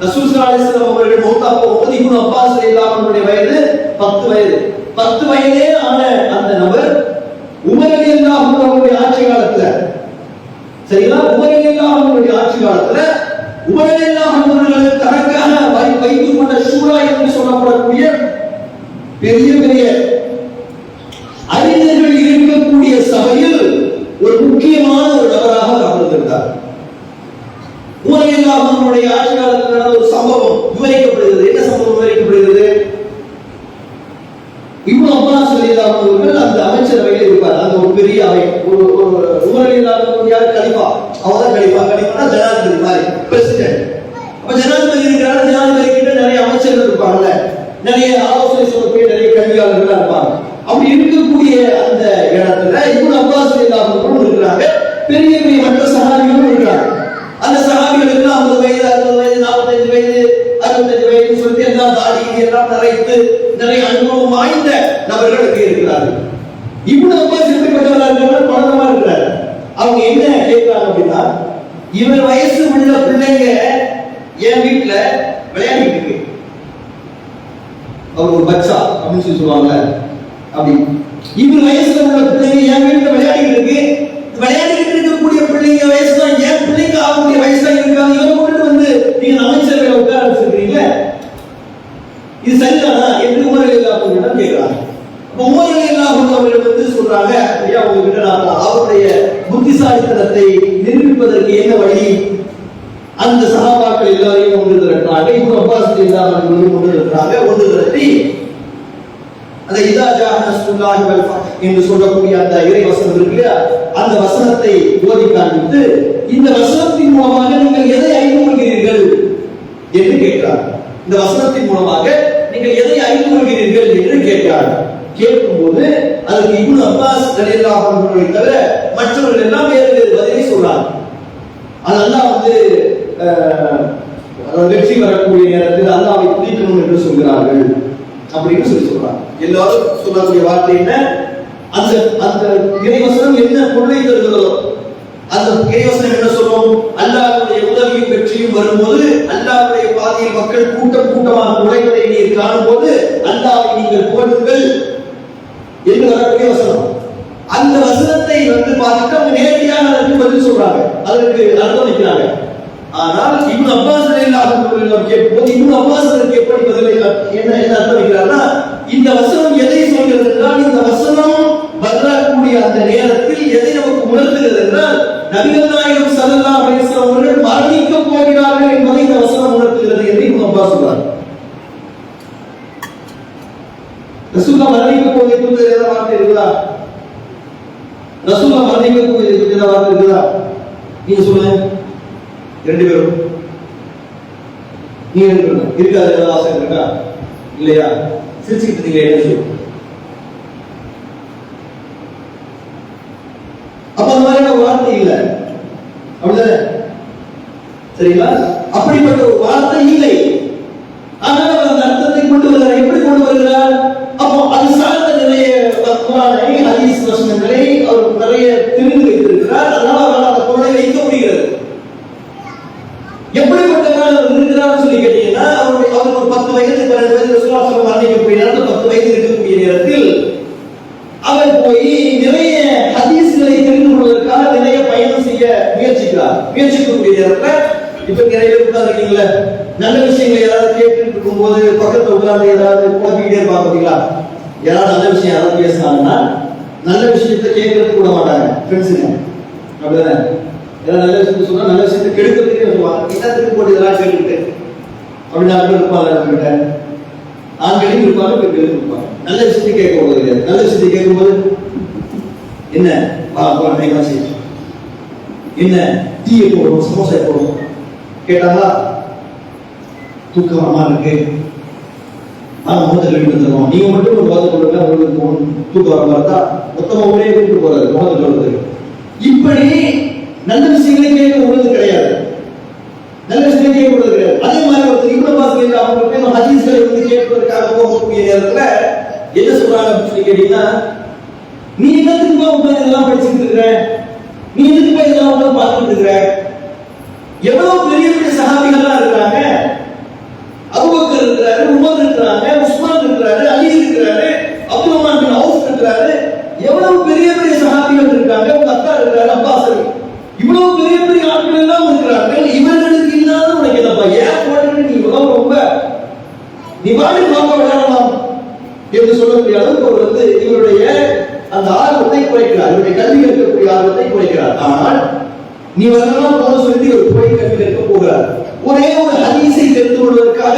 ரசூல் ஸல்லல்லாஹு அலைஹி வஸல்லம் அவர்கள் மௌத்தா போகும்போது இப்னு அப்பாஸ் ரலியல்லாஹு அன்ஹுடைய வயது 10 வயது. 10 வயதே ஆன அந்த நபர் உமர் ரலியல்லாஹு அன்ஹு அவருடைய ஆட்சி காலத்துல, சரிங்களா, உமர் ரலியல்லாஹு அன்ஹு அவருடைய ஆட்சி காலத்துல உமர் ரலியல்லாஹு அன்ஹு அவர்கள் தனக்காக வைத்துக் கொண்ட ஷூரா என்று சொல்லப்படக்கூடிய பெரிய பெரிய அறிஞர்கள் வந்திருந்தார். உமர் ரலியல்லாஹு அன்ஹுடைய ஆட்சி காலத்தில் நடந்த ஒரு சம்பவம் விவரிக்கப்படுகிறது. என்ன சம்பவம் விவரிக்கப்படுகிறது? இப்னு அப்பாஸ் ரலியல்லாஹு அன்ஹு அவர்கள் அந்த அமைச்சரவையில் இருப்பார். அந்த ஒரு பெரிய அவை. ஒரு உமர் ரலியல்லாஹு அன்ஹு யார்? கலிஃபா. அவர்தான் கலிஃபா. கலிஃபானா ஜனாதிபதி மாதிரி, பிரசிடென்ட். அப்ப ஜனாதிபதி இருக்கிறாரு. ஜனாதிபதி கிட்ட நிறைய அமைச்சர்கள் இருப்பாங்கல்ல, நிறைய ஆலோசனை சொல்லக்கூடிய நிறைய கல்வியாளர்கள் இருப்பாங்க. அப்படி இருக்கக்கூடிய அந்த இடத்துல இப்னு அப்பாஸ் ரலியல்லாஹு அன்ஹு இருக்கிறாங்க. பெரிய பெரிய மற்ற சஹாபிகளும் இருக்கிறாங்க. அந்த சஹாபிகளுக்கு 50 வயது, 60 வயது, 45 வயது, 65 வயது சொல்லி எல்லாம் தாடி எல்லாம் நிறைத்து நிறைய அனுபவம் வாய்ந்த நபர்கள் அங்கே இருக்கிறார்கள். இப்னு அப்பாஸ் எப்படிப்பட்டவரா இருக்கிறார்? பணமா இருக்கிறார். அவங்க என்ன கேட்கிறாங்க அப்படின்னா, இவர் வயசு உள்ள பிள்ளைங்க என் வீட்டுல விளையாடிட்டு இருக்கு. அவர் ஒரு பச்சா அப்படின்னு சொல்லி சொல்லுவாங்க. அப்படி இவர் வயசுல உள்ள பிள்ளைங்க என் வீட்டுல விளையாடிட்டு இருக்கு. விளையாடிட்டு இருக்கக்கூடிய பிள்ளைங்க வயசு தான் என் பிள்ளைங்க ஆகக்கூடிய வயசா இருக்காது. இவரை கொண்டு வந்து நீங்க அமைச்சர்களை உட்கார வச்சிருக்கீங்க, இது சரிதானா என்று உமர் ரலியல்லாஹு அன்ஹு கேட்கிறாங்க. உமர் ரலியல்லாஹு அன்ஹு அவர்கள் வந்து சொல்றாங்க, ஐயா உங்ககிட்ட நான் அவருடைய புத்திசாலித்தனத்தை நிரூபிப்பதற்கு என்ன வழி? அந்த சஹாபாக்கள் எல்லாரையும் ஒன்று திரட்டுறாங்க. இப்னு அப்பாஸ் ரலியல்லாஹு அன்ஹு ஒன்று திரட்டுறாங்க. ஒன்று திரட்டி அந்த இதா ஜா நஸ்ருல்லாஹி வல் ஃபத்ஹ் என்று சொல்லக்கூடிய அந்த இறை வசனம் இருக்கு, அந்த வசனத்தை ஓதி காண்பித்து இந்த வசனத்தின் மூலமாக நீங்கள் எதை அறிந்து கொள்கிறீர்கள் என்று கேட்கிறார். இந்த வசனத்தின் மூலமாக நீங்கள் எதை அறிந்து கொள்கிறீர்கள் என்று கேட்கிறார். கேட்கும்போது அதுக்கு இப்னு அப்பாஸ் ரலியல்லாஹு அன்ஹு தவிர மற்றவர்கள் எல்லாம் வேறு வேறு பதிலை சொல்றாங்க. அதெல்லாம் வந்து வெற்றி வரக்கூடிய நேரத்தில் அல்லாஹ்வை துதிக்கணும் என்று சொல்கிறார்கள் அப்படின்னு சொல்லி சொல்றாங்க. எல்லாரும் சொல்லக்கூடிய வார்த்தை என்ன? அந்த அந்த இறைவசனம் என்ன பொருளை தருகிறதோ அந்த இறைவசனம் என்ன சொல்லும்? அல்லாஹ்வுடைய உதவியும் வெற்றியும் வரும்போது, அல்லாஹ்வுடைய பாதையில் மக்கள் கூட்டம் கூட்டமாக நுழைவதை நீர் காணும்போது அல்லாஹ்வை நீங்கள் போற்றுங்கள் என்று வரக்கூடிய வசனம். அந்த வசனத்தை வந்து பார்த்துட்டு அவங்க நேரடியாக அதற்கு பதில் சொல்றாங்க, அதற்கு அர்த்தம் வைக்கிறாங்க. ஆனால் இப்னு அப்பாஸ் ரலியல்லாஹு அன்ஹு கேட்கும்போது இப்னு அப்பாஸ் அதற்கு எப்படி பதிலை என்ன அர்த்தம் வைக்கிறார்னா, இந்த வசனம் எதை சொல்கிறது என்றால், இந்த வசனம் வரக்கூடிய அந்த நேரத்தில் எதை நமக்கு உணர்த்துகிறது என்றால், நபிகள் நாயகம் ஸல்லல்லாஹு அலைஹி வஸல்லம் அவர்கள் மரணிக்க போகிறார்கள் என்பதை இந்த வசனம் உணர்த்துகிறது என்று இப்னு அப்பாஸ் சொல்றார். ரசூலுல்லாஹ் மரணிக்க போகிறது என்ற வார்த்தை இருக்குதா? ரசூலுல்லாஹ் மரணிக்க போகிறது என்ற வார்த்தை இருக்குதா? நீங்க சொல்லுங்க ரெண்டு பேரும். நீங்க இருக்காது வாசகம் இருக்கா இல்லையா? சிரிச்சுக்கிட்டு நீங்க என்ன சொல்லுங்க? அப்ப அந்த மாதிரியான வார்த்தை இல்லை, அப்படிதானே? சரிங்களா? அப்படிப்பட்ட ஒரு வார்த்தை இல்லை. ஆனால் அந்த அர்த்தத்தை கொண்டு வருகிறார். எப்படி கொண்டு வருகிறார்? அப்போ அது சார்ந்த நிறைய குர்ஆனை, ஹதீஸ் வசனங்களை அவர் நிறைய தெரிந்து வைத்திருக்கிறார். அதனால அவரால் அந்த பொருளை வைக்க முடிகிறது. எப்படிப்பட்டவரால் இருக்கிறார் சொல்லி கேட்டீங்கன்னா, அவருக்கு ஒரு 10 வயது 12 வயது ரசூலுல்லாஹ் ஸல்லல்லாஹு அலைஹி வஸல்லம் 10 வயது இருக்கக்கூடிய நேரத்தில் அவர் போய் நிறைய ஹதீஸ்களை தெரிந்து கொள்வதற்காக நிறைய பயணம் செய்ய முயற்சிக்கக்கூடிய நேரத்தில் இப்ப நிறைய பேர் உட்கார்ந்துருக்கீங்களா, நல்ல விஷயங்களை யாராவது கேட்டு இருக்கும்போது பக்கத்துல உட்கார்ந்து ஏதாவது குழப்பிக்கிட்டே இருப்பாங்க பார்த்தீங்களா? யாராவது நல்ல விஷயம் யாராவது பேசினாங்கன்னா நல்ல விஷயத்தை கேட்கறதுக்கு விட மாட்டாங்க ஃப்ரெண்ட்ஸுங்க, அப்படிதானே? ஏதாவது நல்ல விஷயத்தை சொன்னா நல்ல விஷயத்தை கெடுக்கிறதுக்கே சொல்லுவாங்க. என்னத்துக்கு போட்டு இதெல்லாம் கேட்டுக்கிட்டு அப்படின்னு ஆட்கள் இருப்பாங்க. ஆண்களையும் இருப்பாங்க, பெண்களையும் இருப்பாங்க. நல்ல விஷயத்தை கேட்க போகிறது. நல்ல விஷயத்தை கேட்கும்போது என்ன என்ன டீயை போடுவோம், சமோசா போடுவோம் கேட்டாங்களா? தூக்கமா இருக்கு, முகத்தை கழிவு தருவோம். நீங்க மட்டும் ஒரு முகத்தை கொடுங்க, உங்களுக்கு தூக்கம் வர பார்த்தா மொத்தமா ஒரே கூப்பிட்டு போறாரு முகத்தை சொல்றது. இப்படி நல்ல விஷயங்களை கேட்க உள்ளது கிடையாது, நல்ல விஷயங்களை கேட்க உள்ளது கிடையாது. அதே மாதிரி ஒருத்தர் இப்னு அப்பாஸ் அவங்க ஹதீஸ்களை வந்து கேட்பதற்காக போகக்கூடிய நேரத்துல என்ன சொல்றாங்க அப்படின்னு சொல்லி கேட்டீங்கன்னா, நீ என்னத்துக்கு போய் இதெல்லாம் படிச்சுட்டு இருக்கிற, நீ எதுக்கு போய் இதெல்லாம் பார்த்துட்டு இருக்கிற? எவ்வளவு பெரிய பெரிய சஹாபிகள்லாம் இருக்கிறாங்க. அபூபக்கர் இருக்கிறாரு, உமர் இருக்கிறாங்க, உஸ்மான் இருக்கிறாரு, அலி இருக்கிறாரு, அப்துல் ரஹ்மான் பின் அவுஃப் இருக்கிறாரு. எவ்வளவு பெரிய பெரிய சஹாபிகள் இருக்காங்க. உங்க அக்கா இருக்கிறாரு, அப்பாஸ். இவ்வளவு பெரிய பெரிய ஆட்கள் எல்லாம் இருக்கிறார்கள். இவர்களுக்கு இல்லாத உனக்கு என்னப்பா? ஏன் போட்டு நீ இவ்வளவு ரொம்ப நீ வாடி பார்க்க விளையாடலாம் என்று சொல்லக்கூடிய அளவுக்கு அவர் வந்து இவருடைய அந்த ஆர்வத்தை குறைக்கிறார், இவருடைய கல்வி இருக்கக்கூடிய ஆர்வத்தை குறைக்கிறார். ஆனால் நீ வரலாம் போன சொல்லி ஒரு போய் கல்வி கற்க போகிறார். ஒரே ஒரு ஹதீஸை தெரிந்து கொள்வதற்காக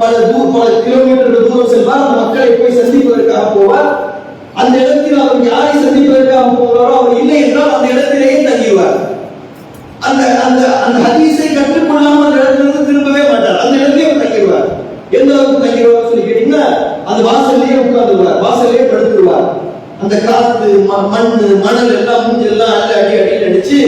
பல கிலோமீட்டர் தூரம் செல்வார். அந்த மக்களை போய் சந்திப்பதற்காக போவார். அந்த இடத்தில் அவர் யாரை சந்திப்பதற்காக போகிறாரோ அவர் இல்லை என்றால் அந்த இடத்திலேயே தங்கிடுவார். அந்த அந்த அந்த ஹதீஸை கற்றுக்கொள்ளாமல் அந்த இடத்திலிருந்து திரும்பவே மாட்டார். அந்த இடத்திலே அவர் தங்கிடுவார். எந்த அளவுக்கு தங்கிடுவார் சொல்லி கேட்டீங்கன்னா அந்த வாசல்லையே உட்கார்ந்துருவார், வாசல்லையே படுத்துருவார். அந்த காத்து மண்ணு மணல் எல்லாம் மூஞ்செல்லாம் அடி அடிச்சு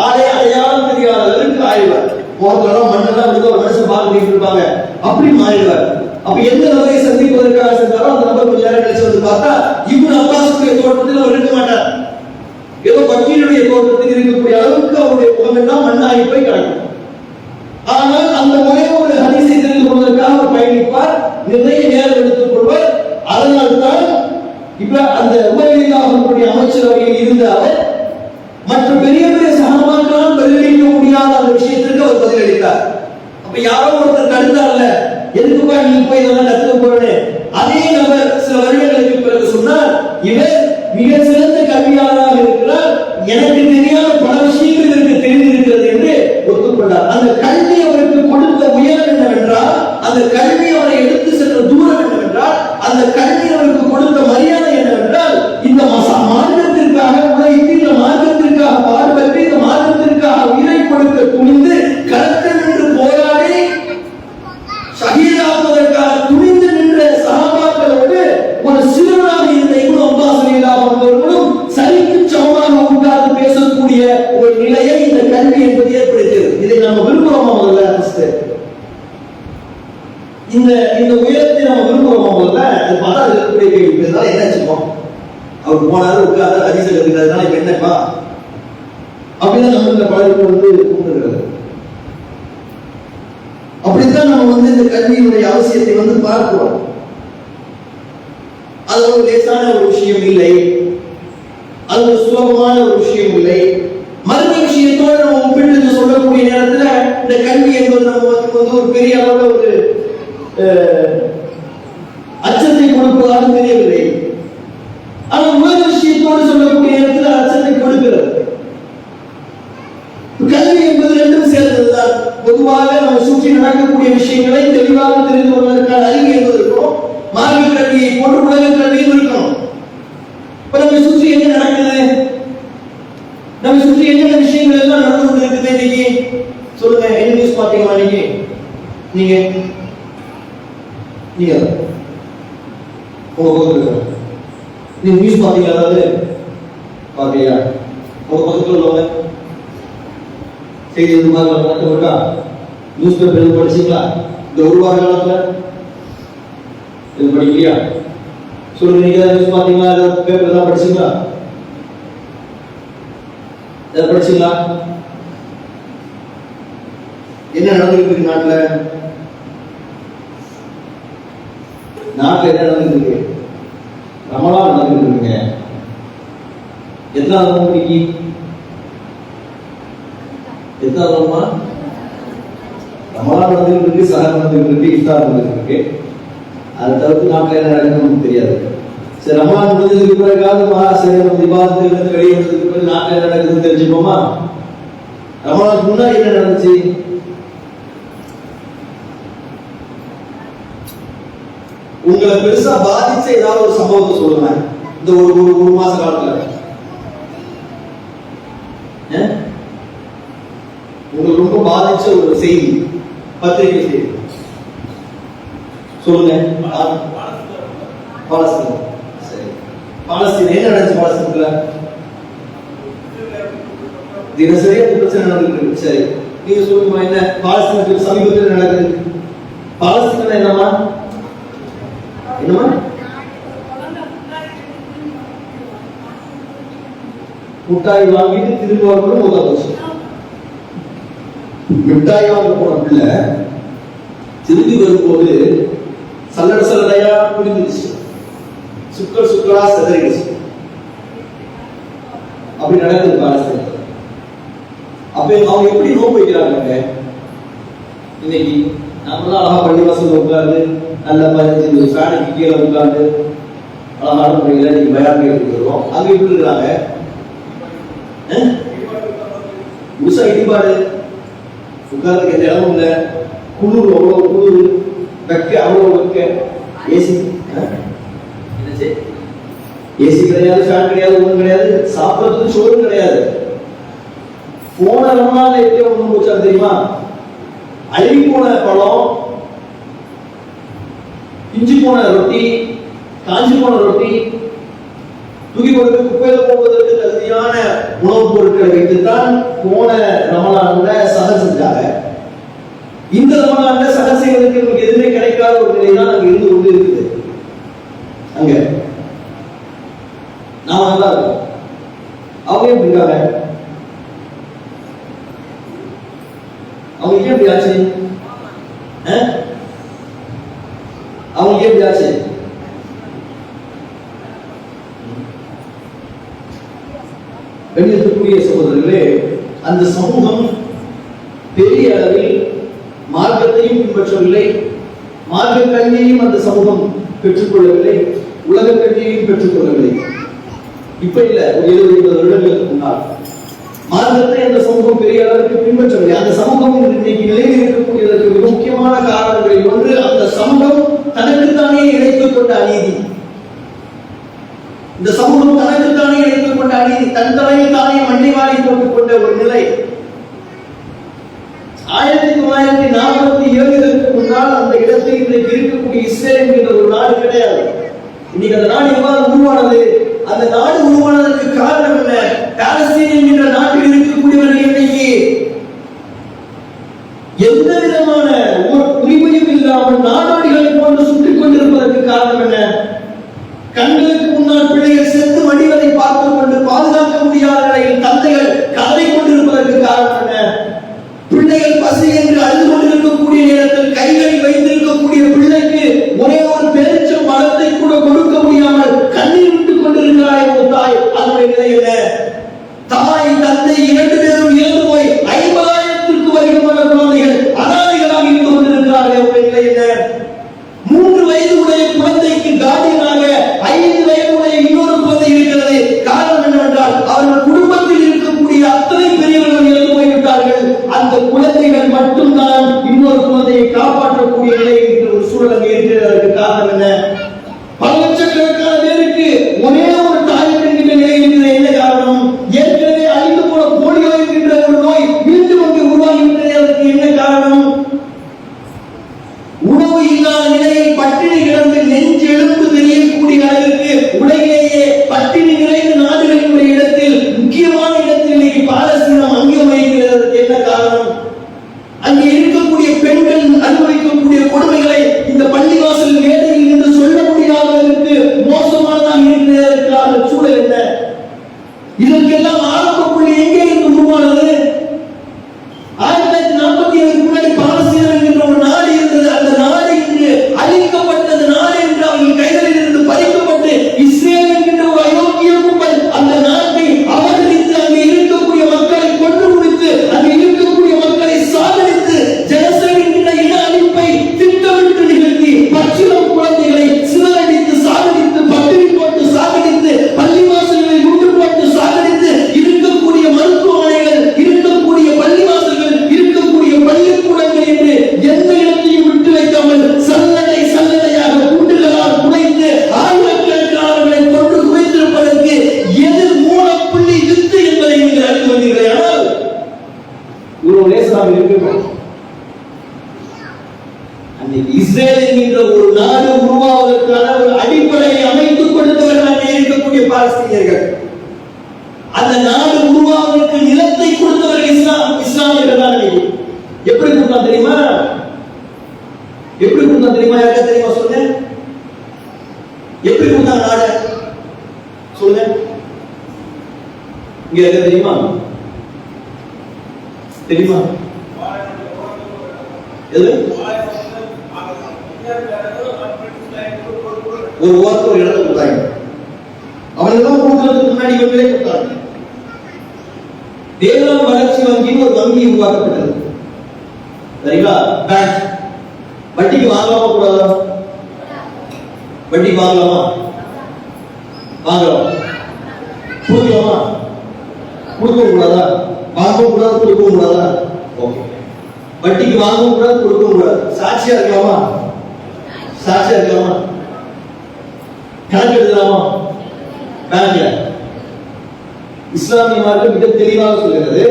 ஆளே அடையாளம் தெரியாத அளவுக்கு ஆயிடுவார். முகத்தெல்லாம் மண்ணெல்லாம் வந்து ஒரு மனுஷன் பார்த்துட்டு இருப்பாங்க, அப்படி மாறிடுவார். அப்ப எந்த நபரை சந்திப்பதற்காக சென்றாரோ அந்த நபர் கொஞ்ச நேரம் கழிச்சு வந்து பார்த்தா இப்னு அப்பாஸுடைய தோற்றத்தில் அவர் இருக்க மாட்டார். ஏதோ பக்கீருடைய தோற்றத்தில் இருக்கக்கூடிய அளவுக்கு அவருடைய முகம் எல்லாம் மண்ணாகி போய் கிடக்கும். ஆனால் அந்த ஒரே ஒரு ஹதீஸை தெரிந்து கொள்வதற்காக அவர் பயணிப்பார், நிறைய நேரம் எடுத்துக் கொள்வார். அதனால்தான் இப்ப அந்த உபயோகிகளுடைய அமைச்சரவையில் இருந்த அவர் மற்ற பெரிய பெரிய சகமாக்களால் பதிலளிக்க முடியாத அந்த விஷயத்திற்கு அவர் பதிலளித்தார். அப்ப யாரோ ஒருத்தர் தடுத்தார்ல, எதுக்குப்பா நீ போய் இதெல்லாம் கத்துக்க போறேன்னு அதே நபர் சில வருடங்களுக்கு பிறகு சொன்னார், இவர் மிக சிறந்த கல்வியாளராக இருக்கிறார், எனக்கு தெரியாத பல விஷயங்கள் இதற்கு தெரிந்திருக்கிறது என்று ஒத்துக்கொண்டார். அந்த கல்வி அவருக்கு கொடுத்த உயரம் என்னவென்றால், அந்த கல்வி அவரை எடுத்து சென்ற தூரம் என்னவென்றால், அந்த கல்வி அவருக்கு கொடுத்த மரியாதை என்னவென்றால், இந்த மார்க்கத்திற்காக உழைத்து இந்த மார்க்கத்திற்காக பாடுபட்டு இந்த மார்க்கத்திற்காக உயிரை கொடுக்க துணிந்து களத்தில் நின்று போராடி ஷஹீதாவதற்காக துணிந்து நின்ற சஹாபாக்களோடு ஒரு சிறுவனாக இருந்த இப்னு அப்பாஸ் ரலியல்லாஹு அன்ஹு அவர்களும் சரிக்கு சமமாக உட்கார்ந்து பேசக்கூடிய ஒரு நிலையை இந்த கல்வி என்பது ஏற்படுத்துகிறது. இதை நம்ம விரும்புறோமா? முதல்ல இந்த உயரத்தை நம்ம விரும்புறோமா? முதல்ல அது பார்த்தா இருக்கக்கூடிய கேள்வி என்ன வச்சுப்போம். அவர் போனாரு உட்கார்ந்து ஹதீஸ் கத்துக்கிறதுனால இப்ப என்னப்பா அப்படிதான் நம்ம இந்த பழக்கம் வந்து கூப்பிடுறது. அப்படித்தான் நம்ம வந்து இந்த கல்வியினுடைய அவசியத்தை வந்து பார்க்கிறோம். அது ஒரு லேசான ஒரு விஷயம் இல்லை, அது ஒரு சுலபமான ஒரு விஷயம் இல்லை. மருத்துவ விஷயத்தோடு நம்ம ஒப்பிட்டு சொல்லக்கூடிய நேரத்துல இந்த கல்வி என்பது நமக்கு வந்து ஒரு பெரிய அளவுல ஒரு அச்சத்தை கொடுப்பதாக தெரியவில்லை. ஆனால் உலக விஷயத்தோடு சொல்லக்கூடிய நேரத்தில் அச்சத்தை கொடுக்கிறது. கல்வி என்பது ரெண்டும் சேர்ந்ததுதான். பொதுவாக நம்ம சுற்றி நடக்கக்கூடிய விஷயங்களை தெளிவாக தெரிந்து கொள்வதற்கான அறிவு என்பது இருக்கும். மார்க்க கல்வியை போன்று உலக கல்வியும் இருக்கணும். இப்ப நம்ம சுற்றி என்ன நடக்குது, நம்ம சுற்றி என்னென்ன விஷயங்கள் எல்லாம் நடந்து கொண்டு இருக்குது இன்னைக்கு சொல்லுங்க. என்ன நியூஸ் பாத்தீங்களா இன்னைக்கு? நீங்க உங்க பக்கத்துல நீங்க நியூஸ் பாத்தீங்களா? அதாவது பாத்தீங்களா? உங்க பக்கத்துல உள்ளவங்க செய்தி இருக்கா? நியூஸ் பேப்பர் எதுவும் படிச்சீங்களா? இந்த ஒரு வார காலத்துல எதுவும் படிக்கலையா? சொல்லுங்க. நீங்க நியூஸ் பாத்தீங்களா? பேப்பர் தான் படிச்சீங்களா? படிச்சீங்களா? என்ன நடந்துட்டு இருக்கு நாட்டுல? என்ன நடந்துட்டு இருக்கு? ரமலான் நடந்துட்டு இருக்குங்க. எத்தனாவது நோம்பிக்கு? எத்தனாவது நோம்பா? ரமலான் நடந்துட்டு இருக்கு, சஹர் நடந்துட்டு இருக்கு, இஃப்தார் நடந்துட்டு இருக்கு. அதை தவிர்த்து நாட்டில் என்ன நடக்குதுன்னு நமக்கு தெரியாது. சரி, ரமலான் முடிஞ்சதுக்கு பிறகு சரி நம்ம விவாதத்திலிருந்து வெளியே வந்ததுக்கு பிறகு நாட்டில் என்ன நடக்குதுன்னு தெரிஞ்சுப்போமா? ரமலானுக்கு முன்னாடி என்ன நடந்துச்சு? உங்களை பெருசா பாதிச்ச ஏதாவது ஒரு சம்பவத்தை சொல்லுங்க. இந்த ஒரு மாச காலத்துல உங்களுக்கு ரொம்ப பாதிச்ச ஒரு செய்தி, பத்திரிகை செய்தி சொல்லுங்க. பாலஸ்தீனம். சரி, பாலஸ்தீனம் என்ன நடந்துச்சு? பாலஸ்தீனத்துல தினசரி பிரச்சனை நடந்துருக்கு. சரி, நீங்க சொல்லுங்க. என்ன பாலஸ்தீனத்துக்கு சமீபத்தில் நடக்குது? பாலஸ்தீனம் என்னமா? என்னமா? முட்டாய் வாங்கிட்டு திரும்ப வரணும். முதல் வருஷம் மிட்டாய் வாங்க போன பிள்ளை திரும்பி வரும்போது சல்லடையா புரிஞ்சிருச்சு, சுக்கலா செதறிடுச்சு. அப்படி நடக்குது பாலஸ்தீனத்துல. அப்ப அவங்க எப்படி நோன்பு வைக்கிறாங்க? இன்னைக்கு நாமெல்லாம் அழகா பள்ளிவாசல் உட்கார்ந்து நல்ல 15 ஃபேனுக்கு கீழே உட்கார்ந்து அழகான முறையில் நீங்க பயான் கேட்டு வருவோம். அங்க எப்படி இருக்கிறாங்க? முழுசா இடிபாடு, உட்கார்றதுக்கு எந்த இடமும் இல்லை, குளிர் அவ்வளவு குளிர், வெக்க அவ்வளவு வெக்க, ஏசி ஏசி கிடையாது, ஃபேன் கிடையாது, ஒன்றும் கிடையாது, சாப்பிட்றதுக்கு சோறு கிடையாது. போன ரமலான்ல எப்படி ஒண்ணு போச்சா தெரியுமா? அழுகி போன பழம், இஞ்சி போன ரொட்டி, காஞ்சி போன ரொட்டி, தூக்கி கொடுத்து குப்பையில போவதற்கு தகுதியான உணவுப் பொருட்களை வைத்துத்தான் போன ரமலான்ல சகர் செஞ்சாங்க. இந்த ரமலான்ல சகர் செய்வதற்கு நமக்கு எதுவுமே கிடைக்காத ஒரு நிலை தான் அங்க இருந்து கொண்டு இருக்குது. அங்க நாம நல்லா இருக்கும். அவங்க எப்படி இருக்காங்க? அவங்க ஏன் இப்படி ஆச்சு? அவங்க ஏன் இப்படி ஆச்சு? கண்ணியத்துக்குரிய சகோதரர்களே, அந்த சமூகம் பெரிய அளவில் மார்க்கத்தையும் பின்பற்றவில்லை, மார்க்க கல்வியையும் அந்த சமூகம் பெற்றுக்கொள்ளவில்லை, உலக கல்வியையும் பெற்றுக்கொள்ளவில்லை. இப்ப இல்ல, ஒரு 70-80 வருடங்களுக்கு முன்னால் மார்க்கத்தை அந்த சமூகம் பெரிய அளவுக்கு பின்பற்றவில்லை. அந்த சமூகம் இன்னைக்கு நிலையில் இருக்கக்கூடியதற்கு மிக முக்கியமான காரணங்களில் ஒன்று, அந்த சமூகம் தனக்குத்தானே இணைத்துக் கொண்ட அநீதி. இந்த சமூகம் தனக்குத்தானே இணைத்துக் கொண்ட அநீதி, தன் தலையில் தானே மண்ணை வாரி போட்டுக் கொண்ட ஒரு நிலை. 1947 முன்னால் அந்த இடத்தில் இன்றைக்கு இருக்கக்கூடிய இஸ்ரேல் என்கிற ஒரு நாடு கிடையாது. இன்னைக்கு அந்த நாடு எவ்வாறு உருவானது? அந்த நாடு உருவானதற்கு காரணம் என்ன? பாலஸ்தீன் என்கிற நாட்டில் இருக்கக்கூடியவர்கள் இன்னைக்கு எந்த விதமான உரிமையும் இல்லாமல் நாடோடிகளை போன்று சுற்றிக் கொண்டிருப்பதற்கு காரணம் என்ன? கண்களுக்கு முன்னால் பிள்ளைகள் செத்து மடிவதை பார்த்துக் கொண்டு பாதுகாக்க முடியாத நிலையில் தந்தைகள் கதறி கொண்டிருப்பதற்கு காரணம் என்ன? பிள்ளைகள் பசி என்று அழுது கொண்டிருக்கக்கூடிய நேரத்தில் கைகளில் வைத்திருக்கக்கூடிய பிள்ளைக்கு ஒரே ஒரு பேரிச்சம் பழத்தை கூட கொடுக்க முடியாமல் கண்ணீர் விட்டுக் கொண்டிருக்கிறாய் ஒரு தாய். அதனுடைய நிலை என்ன? தாய் தந்தை 2 பேரும் இறந்து போய் 50,000க்கு அதிகமான குழந்தைகள் அனாதைகளாக இருந்து கொண்டிருக்கிறார்கள். ஒரு நிலை என்ன? 3 வயது உடைய குழந்தைக்கு கார்டியனாக 5 வயது உடைய இன்னொரு குழந்தை இருக்கிறது. காரணம் என்னவென்றால் அவர்கள் குடும்பத்தில் இருக்கக்கூடிய அத்தனை பெரியவர்கள் இறந்து போய்விட்டார்கள். அந்த குழந்தைகள் மட்டும்தான் இன்னொரு குழந்தையை காப்பாற்றக்கூடிய நிலையில் ஒரு சூழல் இருக்கிறதற்கு காரணம் என்ன? பல லட்சக்கணக்கான பேருக்கு ஒரே ஒரு தாய் என்கின்ற நிலை இருக்கிறது. என்ன காரணம்? ஏற்கனவே அழிந்து போன போலியோ என்கின்ற ஒரு நோய் மீண்டும் அங்கு உருவாகிவிட்டது. அதற்கு என்ன காரணம்? உணவு இல்லாத நிலையில் பட்டினி கிடந்து நெஞ்சு எழுந்து தெரியக்கூடிய அளவிற்கு உலகிலேயே பட்டினி நிறைந்த நாடுகளினுடைய இடத்தில் முக்கியமான இடத்தில் இன்னைக்கு பாலஸ்தீனம் அங்கே வைக்கிறது. என்ன காரணம்? அங்கே இருக்கக்கூடிய பெண்கள் அனுபவிக்கக்கூடிய கொடுமைகளை இந்த பள்ளிவாசல் மேடையில் இருந்து சொல்ல முடியாததற்கு மோசமானதாக இருக்கிற சூழல் என்ன? இதற்கெல்லாம் ஆரம்ப புள்ளி எங்கே இருந்து உருவானது? 1947 முன்னாடி பாலஸ்தீனம் என்கின்ற ஒரு நாடு இருந்தது. அந்த நாடு இன்று அழிக்கப்பட்டது. நாடு என்று அவர்கள் கைகளில் இருந்து பறிக்கப்பட்டு இஸ்ரேல் என்கின்ற ஒரு அயோக்கிய கும்பல் அந்த நாட்டை அபகரித்து அங்கே இருக்கக்கூடிய மக்களை கொன்று முடித்து அங்கே இருக்கக்கூடிய மக்களை சாகடித்து ஜெனோசைட் என்கிற இன அழிப்பை திட்டமிட்டு நிகழ்த்தி பச்சிளம் குழந்தைகளை சிதறடித்து சாகடித்து பட்டினி போட்டு சாகடித்து பள்ளிவாசல்களில் குண்டு போட்டு சாகடித்து இருக்கக்கூடிய மருத்துவமனைகள் இருக்கக்கூடிய பள்ளிவாசல்கள் இருக்கக்கூடிய பள்ளிக்கூடங்கள் என்று எந்த இடத்தையும் விட்டு வைக்காமல் சல்லடை சல்லடையாக குண்டுகளால் குறைந்து ஆயிரக்கணக்கானவர்களை கொண்டு குறைந்திருப்பதற்கு எது மூலப்புள்ளி யுத்து என்பதை நீங்கள் அறிந்து வந்தீர்களே. ஆனால் ஒரு லேசாக இருக்கிறோம். அன்னைக்கு இஸ்ரேல் என்கின்ற ஒரு நாடு உருவாவதற்கான ஒரு அடிப்படையை அமைத்துக் கொடுத்தவர்கள் அங்கே இருக்கக்கூடிய பாலஸ்தீனியர்கள். அந்த நாடு உருவாவதற்கு நிலத்தை கொடுத்தவர்கள் இஸ்லாமியர்கள் தான். எப்படி கொடுத்தான் தெரியுமா? எப்படி கொடுத்தான் தெரியுமா? யாருக்கா தெரியுமா? சொல்லுங்க. எப்படி கொடுத்தாங்க நாடு? சொல்லுங்க. இங்க யாருக்கா தெரியுமா? தெரியுமா? எது? ஒரு ஓரத்து ஒரு இடத்தை கொடுத்தாங்க. அவர்கள் கொடுக்கிறதுக்கு முன்னாடி இவங்களே கொடுத்தாங்க. வேளாண் வளர்ச்சி வங்கின்னு ஒரு வங்கி உருவாக்கப்பட்டது. சரிங்களா? பேங்க். வட்டிக்கு வாங்கலாமா கூடாதா? வட்டி வாங்கலாமா? வாங்கலாம். கொடுக்கலாமா? கொடுக்கவும் கூடாதா? வாங்கவும் கூடாது, கொடுக்கவும் கூடாதா? ஓகே. வட்டிக்கு வாங்கவும் கூடாது, கொடுக்கவும் கூடாது. சாட்சியா இருக்கலாமா? சாட்சியா இருக்கலாமா? கணக்கு எழுதலாமா? பேங்க்ல இஸ்லாமிய மார்க்கம் மிக தெளிவாக சொல்கிறது,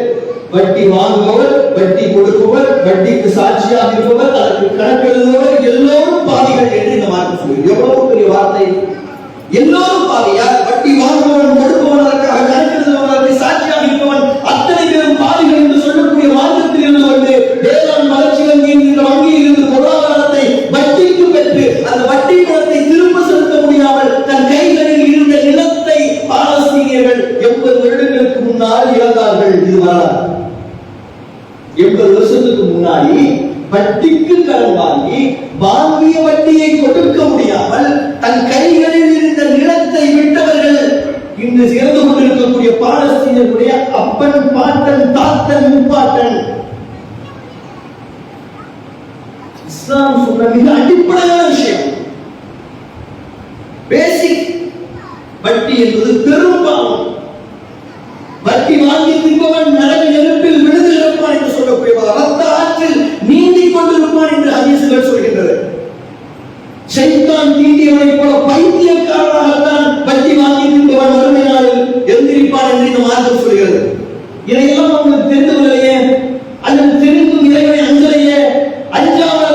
வட்டி வாங்குபவர், வட்டி கொடுப்பவர், வட்டிக்கு சாட்சியாக இருப்பவர், அதற்கு கணக்கு எழுதுபவர் எல்லோரும் பாவிகள் என்று இந்த மார்க்கம் சொல்கிறது. எவ்வளவு பெரிய வார்த்தை! எல்லோரும் பாவி. யார்? வட்டி வாங்குபவன், கொடுப்பவன், அதற்காக கணக்கு எழுதுபவன், அதற்கு சாட்சியாக இருப்பவன், அத்தனை பேரும் பாவிகள் என்று சொல்லக்கூடிய மார்க்கத்தில் இருந்து கொண்டு வேளாண் வளர்ச்சி வங்கி என்கிற வங்கியில் இருந்து பொருளாதாரத்தை வட்டிக்கு பெற்று அந்த வட்டி பணத்தை திரும்ப செலுத்த முடியாமல் தன் கைகளில் இருந்த நிலத்தை பாலஸ்தீனியர்கள் 80 வருடங்களுக்கு முன்னால் இழந்தார்கள். இது வரலாறு. 80 வருஷத்துக்கு முன்னாடி வட்டிக்கு கடன் வாங்கி வாங்கிய வட்டியை கொடுக்க முடியாமல் தன் கைகளில் இருந்த நிலத்தை விட்டவர்கள் இன்று சேர்ந்து கொண்டிருக்கக்கூடிய பாலஸ்தீனர்களுடைய அப்பன், பாட்டன், தாத்தன், முப்பாட்டன். இஸ்லாம் சொன்ன மிக அடிப்படையான விஷயம், பேசிக். வட்டி என்பது பெரும்பாலும் வட்டி வாங்கி தின்பவன் நரக நெருப்பில் விழுந்து இருப்பான் என்று சொல்லக்கூடிய ரத்த ஆற்றில் நீந்திக் கொண்டிருப்பான் என்று ஹதீஸ்கள் சொல்கின்றது. ஷைத்தான் தீண்டியவனை போல பைத்தியக்காரனாகத்தான் வட்டி வாங்கி தின்பவன் வறுமை நாளில் எழுந்திருப்பான் என்று இந்த மார்க்கம் சொல்கிறது. இதையெல்லாம் அவங்களுக்கு தெரிந்தவர்களையே அல்லது தெரிந்தும் இறைவனை அஞ்சலையே அஞ்சாவது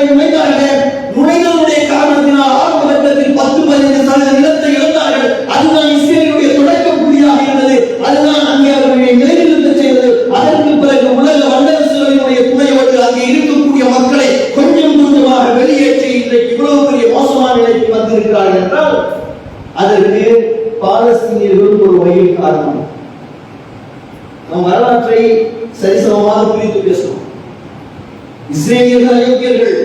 நுழைந்தார்கள். நுழைந்தவனுடைய காரணத்தினால் ஆரம்ப கட்டத்தில் 10-15% நிலத்தை இழந்தார்கள். அதுதான் இஸ்ரேலுடைய தொடக்க புள்ளியாக இருந்தது. அதுதான் அங்கே அவர்களை நிலைநிறுத்த செய்தது. அதற்கு பிறகு உலக வல்லரசுகளினுடைய துணையோடு அங்கே இருக்கக்கூடிய மக்களை கொஞ்சம் கொஞ்சமாக வெளியேற்றி இன்றைக்கு இவ்வளவு பெரிய மோசமான நிலைக்கு வந்திருக்கிறார்கள் என்றால் அதற்கு பாலஸ்தீனியர்களும் ஒரு வகையில் காரணம். நம் வரலாற்றை சரிசமமாக பிரித்து பேசணும். இஸ்ரேலியர்கள் அயோக்கியர்கள்,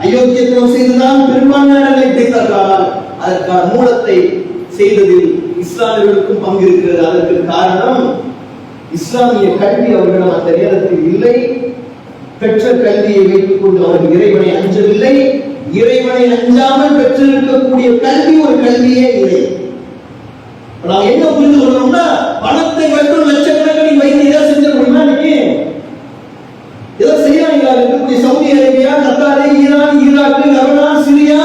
அயோக்கியத்தனம் செய்துதான் பெரும்பான்மையானவர்களை பிடித்தார்கள். அதற்கான மூலத்தை செய்ததில் இஸ்லாமியர்களுக்கும் பங்கு இருக்கிறது. அதற்கு காரணம் இஸ்லாமிய கல்வி அவர்களிடம் அந்த நேரத்தில் இல்லை. பெற்ற கல்வியை வைத்துக் கொண்டு அவர்கள் இறைவனை அஞ்சவில்லை. இறைவனை அஞ்சாமல் பெற்றிருக்கக்கூடிய கல்வி ஒரு கல்வியே இல்லை. நாம் என்ன புரிந்து கொள்ளணும்னா, பணத்தை மட்டும் லட்சக்கணக்கில் வைத்து ஏதாவது செஞ்ச முடியுமா? இன்னைக்கு ஏதோ செய்யறாங்களா? இருக்கக்கூடிய Saudi Arabia, Qatar, Iran, Iraq, Lebanon, Syria,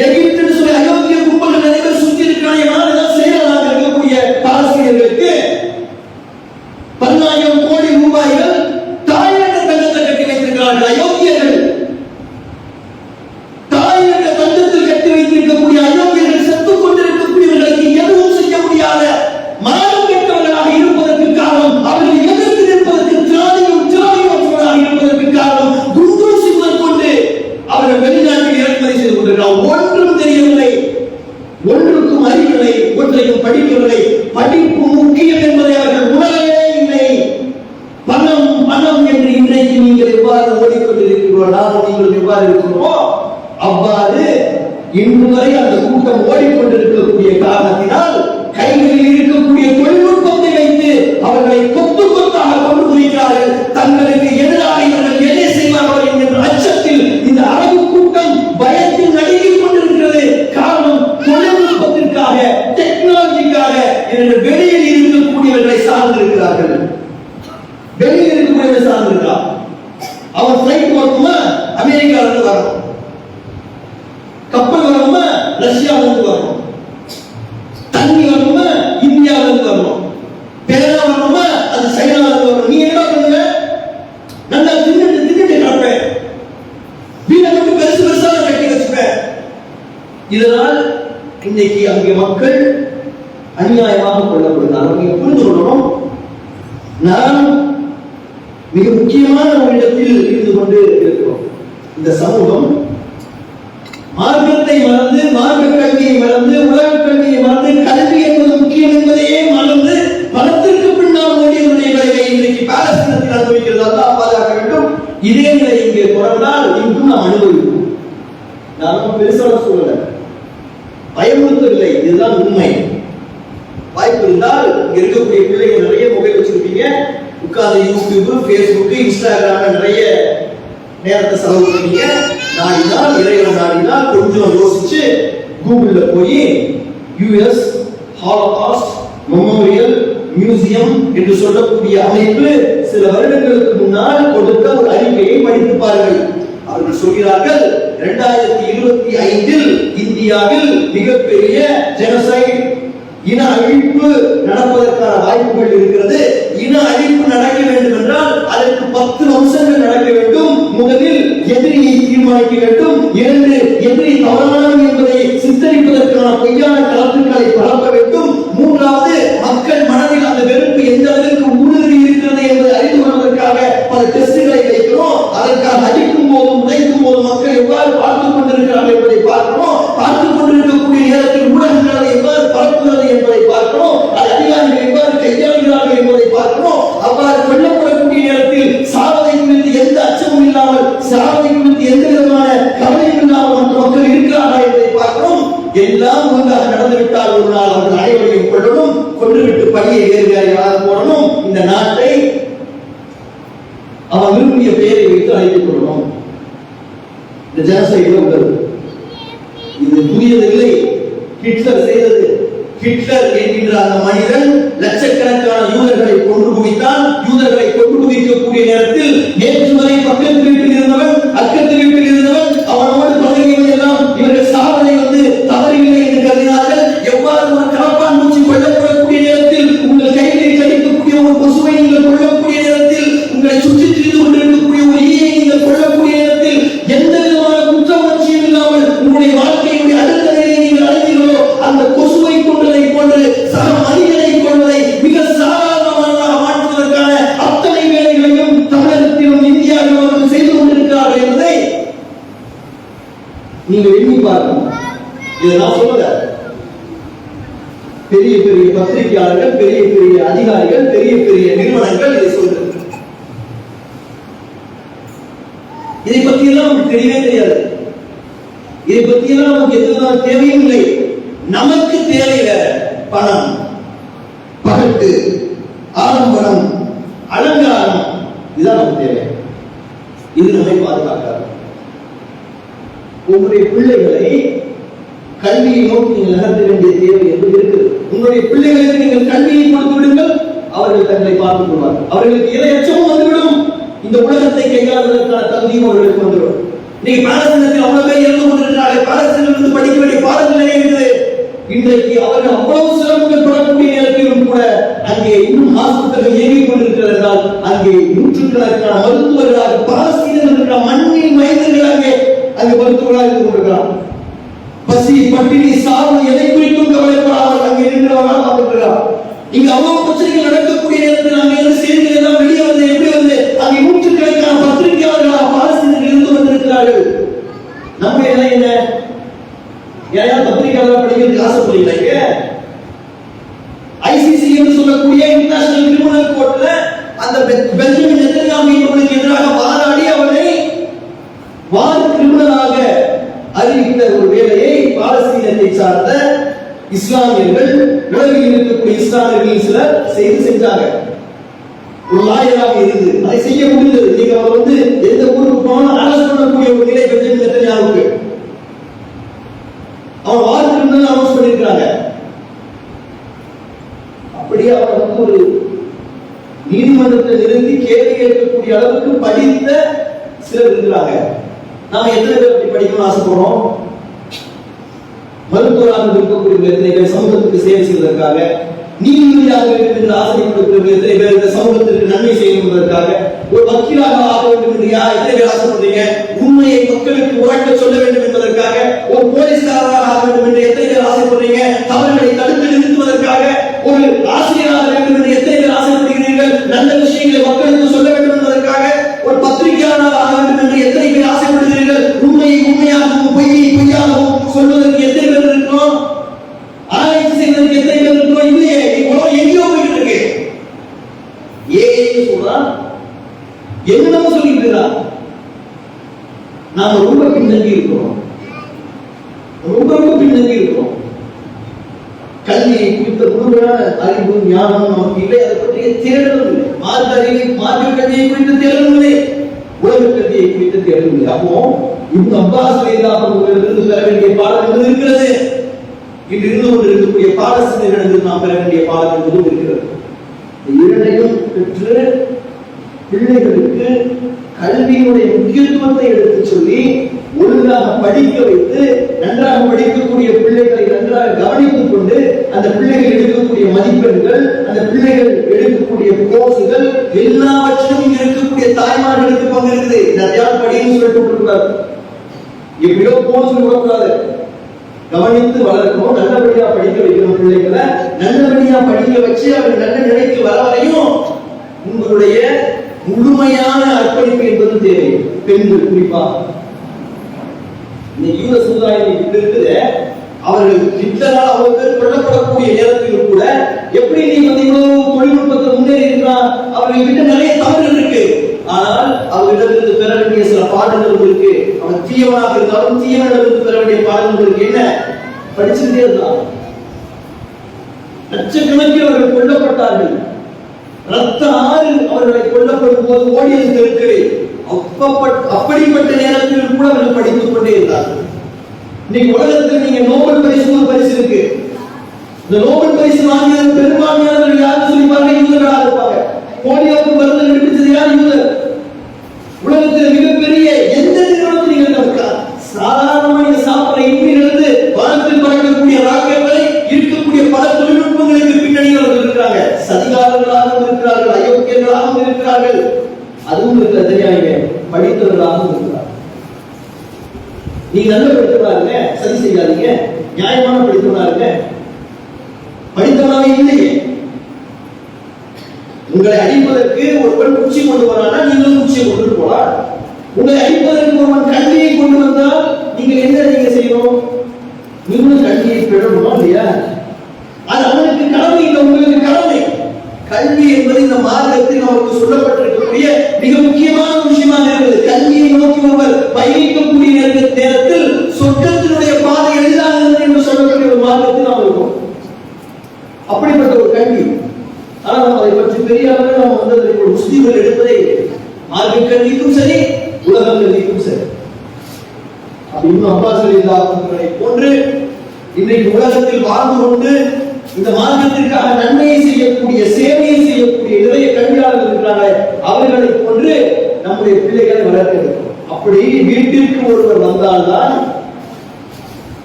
Egypt சொல்லி அயோக்கிய கும்பல்கள் நிறைய பேர் சுத்தி இருக்கிறாங்க. ஏதாவது செய்யறாங்க. இருக்கக்கூடிய பாலஸ்தீனியர்களுக்கு 10,000 கோடி ரூபாய்கள் தாயக தங்கத்தை கட்டி வைத்திருக்கிறார்கள். அயோக்கியர்கள் தாயக தங்கத்தில் கட்டி வைத்திருக்கக்கூடிய அயோக்கியர்கள் செத்துக் கொண்டிருக்கக்கூடியவர்களுக்கு எதுவும் செய்ய முடியாத மானம் கெட்டவர்களாக இருப்பதற்கு காரணம், அவர்கள் எதிர்த்து நிற்பதற்கு திராணியற்றவர்களாக இருப்பதற்கு காரணம், குண்டூசி முதல் கொண்டு அவர்கள் வெளிநாட்டில் இறக்குமதி செய்து கொண்டிருக்கிறார். ஒன்றும் தெரியவில்லை, ஒன்றுக்கும் அறிவில்லை, ஒன்றையும் படிக்கவில்லை. படிப்பு முக்கியம் என்பதை அவர்கள் உணரவே இல்லை. பணம் பணம் என்று இன்றைக்கு நீங்கள் எவ்வாறு ஓடிக்கொண்டிருக்கிறோம், நானும் நீங்கள் எவ்வாறு இருக்கிறோமோ அவ்வாறு இன்று வரை அந்த கூட்டம் ஓடிக்கொண்டிருக்கக்கூடிய காரணத்தினால் கைகளில் இருக்கக்கூடிய தொழில்நுட்பத்தை வைத்து அவர்களை கொத்து கொத்தாக கொண்டு குவிக்கிறார்கள். தங்களுக்கு எதிராக இவர்கள் என்ன செய்வார்கள் என்கிற அச்சத்தில் இந்த அரபு கூட்டம் பயத்தில் நடுங்கிக் கொண்டிருக்கிறது. காரணம், தொழில்நுட்பத்திற்காக, டெக்னாலஜிக்காக இவர்கள் வெளியில் இருக்கக்கூடியவர்களை சார்ந்திருக்கிறார்கள். வெளியில் இருக்கக்கூடியவர்களை சார்ந்திருக்கிறார். அவர் பிளைட் வரணுமா அமெரிக்காவிலிருந்து வரணும், கப்பல் வரணுமா ரஷ்யாவிலிருந்து வரணும், தண்ணி வரணுமா இந்தியாவிலிருந்து வரணும், பேரா வரணுமா அது சைனாவிலிருந்து வரணும். நீ என்ன பண்ணுவ? நல்லா தின்னுட்டு கிடப்பேன், வீட்டை மட்டும் பெருசு பெருசா கட்டி வச்சுப்பேன். இதனால் இன்னைக்கு அங்கே மக்கள் அநியாயமாக கொல்லப்படுகிறார்கள். நீங்க புரிந்து கொள்ளணும், நான் மிக முக்கியமான ஒரு இடத்தில் இருந்து கொண்டு இருக்கிறோம். இந்த சமூகம் மார்க்கத்தை மறந்து, மார்க்க கல்வியை மறந்து, உலக கல்வியை மறந்து, கல்வி என்பது முக்கியம் என்பதையே மறந்து பணத்திற்கு பின்னால் ஓடியவருடைய விளைவை இன்றைக்கு பாலஸ்தீனத்தில் அனுபவிக்கிறது. அல்லாஹ் பாதுகாக்க வேண்டும். இதே நிலை இங்கே தொடர்ந்தால் இன்றும் நாம் அனுபவிப்போம். நான் பெருசாக சொல்லல, பயமுறுத்தவில்லை, இதுதான் உண்மை. வாய்ப்பு இருந்தால் இங்க இருக்கக்கூடிய பிள்ளைகள் நிறைய மொபைல் வச்சிருப்பீங்க, உட்கார்ந்து யூடியூப், பேஸ்புக், இன்ஸ்டாகிராம் நிறைய நேரத்தை செலவு பண்ணீங்க. நாடினால் இறைவன் நாடினால் கொஞ்சம் யோசிச்சு கூகுள்ல போய் யுஎஸ் ஹாலோகாஸ்ட் மெமோரியல் மியூசியம் என்று சொல்லக்கூடிய அமைப்பு சில வருடங்களுக்கு முன்னால் கொடுத்த ஒரு அறிக்கையை படித்து பாருங்கள். அவர்கள் சொல்கிறார்கள் 2025 இந்தியாவில் மிகப்பெரிய ஜெனோசைட் இன அழிப்பு நடப்பதற்கான வாய்ப்புகள் இருக்கிறது. இன அழிப்பு நடக்க வேண்டும் என்றால் அதற்கு 10 அம்சங்கள் நடக்க வேண்டும். முதலில் எதிரியை தீர்மானிக்க வேண்டும். 2 எதிரி தவறானவன் என்பதை சித்தரிப்பதற்கான பொய்யான கருத்துக்களை பரப்ப வேண்டும். 3வது மக்கள் மனதில் அந்த வெறுப்பு எந்த அளவிற்கு ஊடுருவி இருக்கிறது என்பதை அறிந்து கொள்வதற்காக பல டெஸ்டுகளை வைக்கிறோம். அதற்காக அடிக்கும் போதும் உதைக்கும் போதும் மக்கள் எவ்வாறு பார்த்துக் கொண்டிருக்கிறார்கள் என்பதை பார்க்கிறோம். பார்த்துக் கொண்டிருக்கக்கூடிய நேரத்தில் ஊடகங்களை எவ்வாறு பரப்புகிறது என்பதை பார்க்கிறோம். அதிகாரிகள் எவ்வாறு கையாளுகிறார்கள் என்பதை பார்க்கிறோம். அவ்வாறு கொல்லப்படக்கூடிய நேரத்தில் சாவதை குறித்து எந்த அச்சமும் இல்லாமல், சாவதை குறித்து எந்த விதமான கவலையும் இல்லாமல் மற்ற மக்கள் இருக்கிறார்கள் என்பதை பார்க்கிறோம். எல்லாம் ஒன்றாக நடந்துவிட்டால் ஒரு நாள் அவர்கள் அனைவரையும் கொள்ளணும், கொன்றுவிட்டு பணியை வேறு யாராவது போடணும். இந்த நாட்டை அவன் விரும்பிய பெயரை வைத்து அழைத்துக் கொள்ளணும். இந்த ஜெனோசைடு உள்ளது. இது புதியதில்லை, ஹிட்லர் செய்தது. ஹிட்லர் என்கின்ற அந்த மனிதன் லட்சக்கணக்கான யூதர்களை கொன்று குவித்தான். யூதர்களை கொன்று குவிக்கக்கூடிய நேரத்தில் நேற்று வரை பக்கத்து வீட்டில் இருந்தவன், அக்கத்து வீட்டில் இருந்தவன், அவனோடு பழகியவன் எல்லாம் இவர்கள் சாவதை தவறில்லை என்று கருதினார்கள். எவ்வாறு ஒரு கலப்பான் மூச்சு கொல்லப்படக்கூடிய நேரத்தில் உங்கள் கைகளை கடிக்கக்கூடிய ஒரு கொசுவை நீங்கள் கொல்லக்கூடிய நேரத்தில், உங்களை சுற்றி திரிந்து கொண்டிருக்கக்கூடிய ஒரு ஈயை நீங்கள் கொல்லக்கூடிய நேரத்தில் எந்த விதமான குற்ற உணர்ச்சியும் இல்லாமல் உங்களுடைய வாழ்க்கையுடைய அடுத்த நிலையை நீங்கள் அடைந்தீர்களோ அந்த கொசுவை கொண்டதை போன்று சக மனிதனை கொள்வதை மிக சாதாரணமாக மாற்றுவதற்கான அத்தனை வேலைகளையும் தமிழகத்திலும் இந்தியாவிலும் அவர்கள் செய்து கொண்டிருக்கிறார்கள் என்பதை நீங்கள் எண்ணி பார்க்கணும். இதை நான் சொல்லல, பெரிய பெரிய பத்திரிகையாளர்கள், பெரிய பெரிய அதிகாரிகள், பெரிய பெரிய நிறுவனங்கள் இதை சொல்றாங்க. இதை பத்தி எல்லாம் நமக்கு தெரியவே தெரியாது. இதை பத்தி எல்லாம் நமக்கு எந்த தேவையும் இல்லை. நமக்கு தேவை வேற பணம், பகட்டு, ஆடம்பரம், அலங்காரம். இதுதான் நமக்கு தேவை. இது நம்மை பாதுகாக்காது. உங்களுடைய பிள்ளைகளை கல்வியை நோக்கி நீங்கள் நகர்த்த வேண்டிய தேவை என்பது இருக்குது. உங்களுடைய பிள்ளைகளுக்கு நீங்கள் கல்வியை கொடுத்து விடுங்கள், அவர்கள் தங்களை பார்த்துக் கொள்வார்கள். அவர்களுக்கு எதை அச்சமும் வந்துவிடும். இந்த உலகத்தை கையாளுவதற்கான தகுதியும் அவர்களுக்கு வந்துவிடும். இன்னைக்கு பாலஸ்தீனத்தில் அவ்வளவு பேர் இறந்து கொண்டிருக்கிறார்கள். பாலஸ்தீனத்திலிருந்து படிக்க வேண்டிய பாடங்கள் நிறைய இருக்குது. இன்றைக்கு அவர்கள் அவ்வளவு சிரமங்கள் படக்கூடிய நேரத்திலும் கூட அங்கே இன்னும் ஹாஸ்பிட்டல்கள் இயங்கிக் கொண்டிருக்கிறது என்றால் அங்கே நூற்றுக்கணக்கான மருத்துவர்களாக பாலஸ்தீனத்தில் இருக்கிற மண்ணின் மைந்தர்களாக அங்கே மருத்துவர்களாக இருந்து கொண்டிருக்கிறார். பசி, பட்டினி, சாவு எதை குறித்தும் கவலைப்படாமல் அங்கே இருக்கிறவர்களாக பார்க்கிறார். இங்க அவ்வளவு பிரச்சனைகள் நடக்கக்கூடிய நேரத்தில் அங்கே இருந்து செய்திகள் எல்லாம் வெளியே வந்து எப்படி வந்து அங்கே நூற்றுக்கணக்கான பத்திரிகையாளர்களாக பாலஸ்தீனத்தில் இருந்து வந்திருக்கிறார்கள். நம்ம என்ன யாரையா பத்திரிகையாளர் படிக்கிறதுக்கு ஆசைப்படுறீங்க? ஐசிசி என்று சொல்லக்கூடிய இன்டர்நேஷனல் கிரிமினல் கோர்ட்ல அந்த பெஞ்சமின் நெத்தன்யாஹு என்பவருக்கு எதிராக வாதாடி அவரை வார் கிரிமினலாக அறிவித்த ஒரு வேலையை பாலஸ்தீனத்தை சார்ந்த இஸ்லாமியர்கள், உலகில் இருக்கக்கூடிய இஸ்லாமியர்கள் சிலர் செஞ்சாங்க. ஒரு லாயராக இருந்து அதை செய்ய முடிந்தது. நீங்க அவர் எந்த ஊருக்கு போனாலும் அரெஸ்ட் பண்ணக்கூடிய ஒரு நிலை பெஞ்சமின் நெத்தன்யாஹுவுக்கு. அவன் வார் கிரிமினல் அனௌன்ஸ் பண்ணிருக்காங்க. அப்படியே அவர் ஒரு நீதிமன்றத்தை நிறுத்தி கேள்வி கேட்கக்கூடிய அளவுக்கு படித்த சிலர் இருக்கிறாங்க. நாம எத்தனை பேர் அப்படி படிக்கணும்னு ஆசைப்படுறோம்? மருத்துவராக இருக்கக்கூடிய எத்தனை பேர் சமூகத்துக்கு சேவை செய்வதற்காக, நீதிபதியாக இருக்கின்ற ஆசைப்படக்கூடிய எத்தனை பேர் இந்த சமூகத்திற்கு நன்மை செய்வதற்காக, ஒரு வக்கீலாக ஆக வேண்டும் என்று எத்தனை பேர் ஆசைப்படுறீங்க? உண்மையை மக்களுக்கு உரைக்க சொல்ல வேண்டும் என்பதற்காக ஒரு போலீஸ்காரராக ஆக வேண்டும் என்று எத்தனை பேர் ஆசைப்படுறீங்க? தவறுகளை தடுத்து நிறுத்துவதற்காக ஒரு ஆசிரியராக வேண்டும் என்று எத்தனை பேர் ஆசைப்படுகிறீர்கள்? நல்ல விஷயங்களை மக்களுக்கு சொல்ல வேண்டும் என்பதற்காக ஒரு பத்திரிகையாளராக ஆக வேண்டும் என்று எத்தனை பேர் ஆசைப்படுகிறீர்கள்? உண்மையை உண்மையாகவும் பொய்யை பொய்யாகவும் சொல்வதற்கு எத்தனை பேர் இருக்கிறோம்? ஆராய்ச்சி செய்வதற்கு எத்தனை பேர் இருக்கிறோம்? இல்லையே. இவ்வளவு எங்கேயோ போயிட்டு இருக்கு. சொல்றான், என்னமோ சொல்லிட்டு இருக்கிறான். நாம ரொம்ப பின்னங்கி இருக்கிறோம். ரொம்ப பின்னங்கி இருக்கிறோம். கல்வியை குறித்த முழுமையான அறிவு, ஞானம் நமக்கு இல்லை. அதை பற்றிய தேடலும் இல்லை. மார்க்க கல்வியை குறித்த தேடலும் இல்லை. உலக கல்வியை குறித்த தேடலும் இல்லை. அப்போ இப்னு அப்பாஸ் ரலியல்லாஹு அன்ஹு பெற வேண்டிய பாடம் என்பது இருக்கிறது. இன்று இருந்து கொண்டிருக்கக்கூடிய பாலஸ்தீனர்களிடம் நாம் பெற வேண்டிய பாடம் என்பதும் இருக்கிறது. பெற்று பிள்ளைகளுக்கு கல்வியினுடைய முக்கியத்துவத்தை எடுத்து சொல்லி ஒழுங்காக படிக்க வைத்து நன்றாக படிக்கக்கூடிய பிள்ளைகளை நன்றாக கவனித்துக் கொண்டு அந்த பிள்ளைகள் எடுக்கக்கூடிய மதிப்பெண்கள், அந்த பிள்ளைகள் எடுக்கக்கூடிய கோர்ஸுகள் எல்லாவற்றிலும் இங்க இருக்கக்கூடிய தாய்மார்களுக்கு பங்கு இருக்குது. நிறைய படின்னு சொல்லிட்டு கொடுக்கூடாது, எப்படியோ போன்னு சொல்லி விடக்கூடாது. கவனித்து வளர்க்கணும், நல்லபடியா படிக்க வைக்கணும். பிள்ளைகளை நல்லபடியா படிக்க வச்சு அவர்கள் நல்ல நிலைக்கு வர வரையும் உங்களுடைய முழுமையான அர்ப்பணிப்பு என்பது தேவை. பெண்கள் குறிப்பா யூத சமுதாயம் இருக்குது. அவர்கள் ஹிட்லரால் அவ்வளவு பேர் கொல்லப்படக்கூடிய நேரத்திலும் கூட எப்படி நீ இவ்வளவு தொழில்நுட்பத்தை முன்னேறி இருக்கிறான், அவர்கள் கிட்ட நிறைய தவறுகள் இருக்கு. ஆனால் அவர்களிடத்திலிருந்து பெற வேண்டிய சில பாடங்கள் இருக்கு. அவன் தீயவனாக இருந்தாலும் தீயவனிடத்திலிருந்து பெற வேண்டிய பாடங்கள் இருக்கு. என்ன படிச்சுட்டே இருந்தான். லட்சக்கணக்கில் அவர்கள் கொல்லப்பட்டார்கள். ரத்த ஆறு அவர்களை கொல்லப்படும் போது ஓடியது தெருக்களே. அப்படிப்பட்ட நேரத்தில் கூட அவர்கள் படித்துக் கொண்டே இருந்தார்கள். இன்னைக்கு உலகத்தில் நீங்க நோபல் பரிசு ஒரு பரிசு இருக்கு. இந்த நோபல் பரிசு வாங்கியது பெரும்பான்மையானவர்கள் யாரும் சொல்லி பாருங்க, யூதர்களாக இருப்பாங்க. போலியோவுக்கு மருந்து கண்டுபிடிச்சது யார்? யூதர். உலகத்தில் மிகப்பெரிய எந்த நிறுவனத்தை நீங்கள் பார்க்கலாம், சாதாரணமாக நீங்க சாப்பிட இன்றிலிருந்து வானத்தில் பறக்கக்கூடிய ராக்கெட்களை இருக்கக்கூடிய பல தொழில்நுட்பங்களுக்கு பின்னணியில் அவர்கள் இருக்கிறாங்க. சதிகாரர்களாகவும் இருக்கிறார்கள், அயோக்கியர்களாகவும் இருக்கிறார்கள். அதுவும் இருக்கிற தெரியாங்க, படித்தவர்களாகவும் இருக்கிறார்கள். நீங்க நல்ல படித்தவனாருங்க, சதி செய்யாதீங்க, நியாயமான படித்தவனாருங்க. படித்தவனாக இல்லையே, உங்களை அடிப்பதற்கு ஒருவன் குச்சி கொண்டு வரானா நீங்களும் குச்சியை கொண்டு போலாம். உங்களை அடிப்பதற்கு ஒருவன் கல்வியை கொண்டு வந்தால் நீங்கள் என்ன நீங்க செய்யணும்? நீங்களும் கல்வியை பெறணுமா இல்லையா? அது அவனுக்கு கடமை இல்லை, உங்களுக்கு கடமை. கல்வி என்பது இந்த மார்க்கத்தில் நமக்கு சொல்லப்பட்டிருக்கக்கூடிய மிக முக்கியமான விஷயமாக இருக்கிறது. கல்வியை நோக்கி ஒருவர் பயணிக்கக்கூடிய நேரத்தில் சொர்க்கத்தினுடைய பாதை எளிதாகிறது என்று சொல்லக்கூடிய ஒரு மார்க்கத்தில் நாம் இருக்கோம். அப்படிப்பட்ட ஒரு கல்வி. ஆனால் நம்ம அதை பற்றி தெரியாமல் நம்ம வந்து முஸ்லீம்கள் எடுப்பதே மார்க்க கல்விக்கும் சரி, உலக கல்விக்கும் சரி. இன்னும் அப்பாஸ் ரலியல்லாஹு போன்று இன்றைக்கு உலகத்தில் வாழ்ந்து கொண்டு இந்த மார்க்கத்திற்காக நன்மையை செய்யக்கூடிய, சேவையை செய்யக்கூடிய நிறைய கல்வியாளர்கள் இருக்கிறாங்க. அவர்களை போன்று நம்முடைய பிள்ளைகளை வளர்க்க வேண்டும். அப்படி வீட்டிற்கு ஒருவர் வந்தால்தான்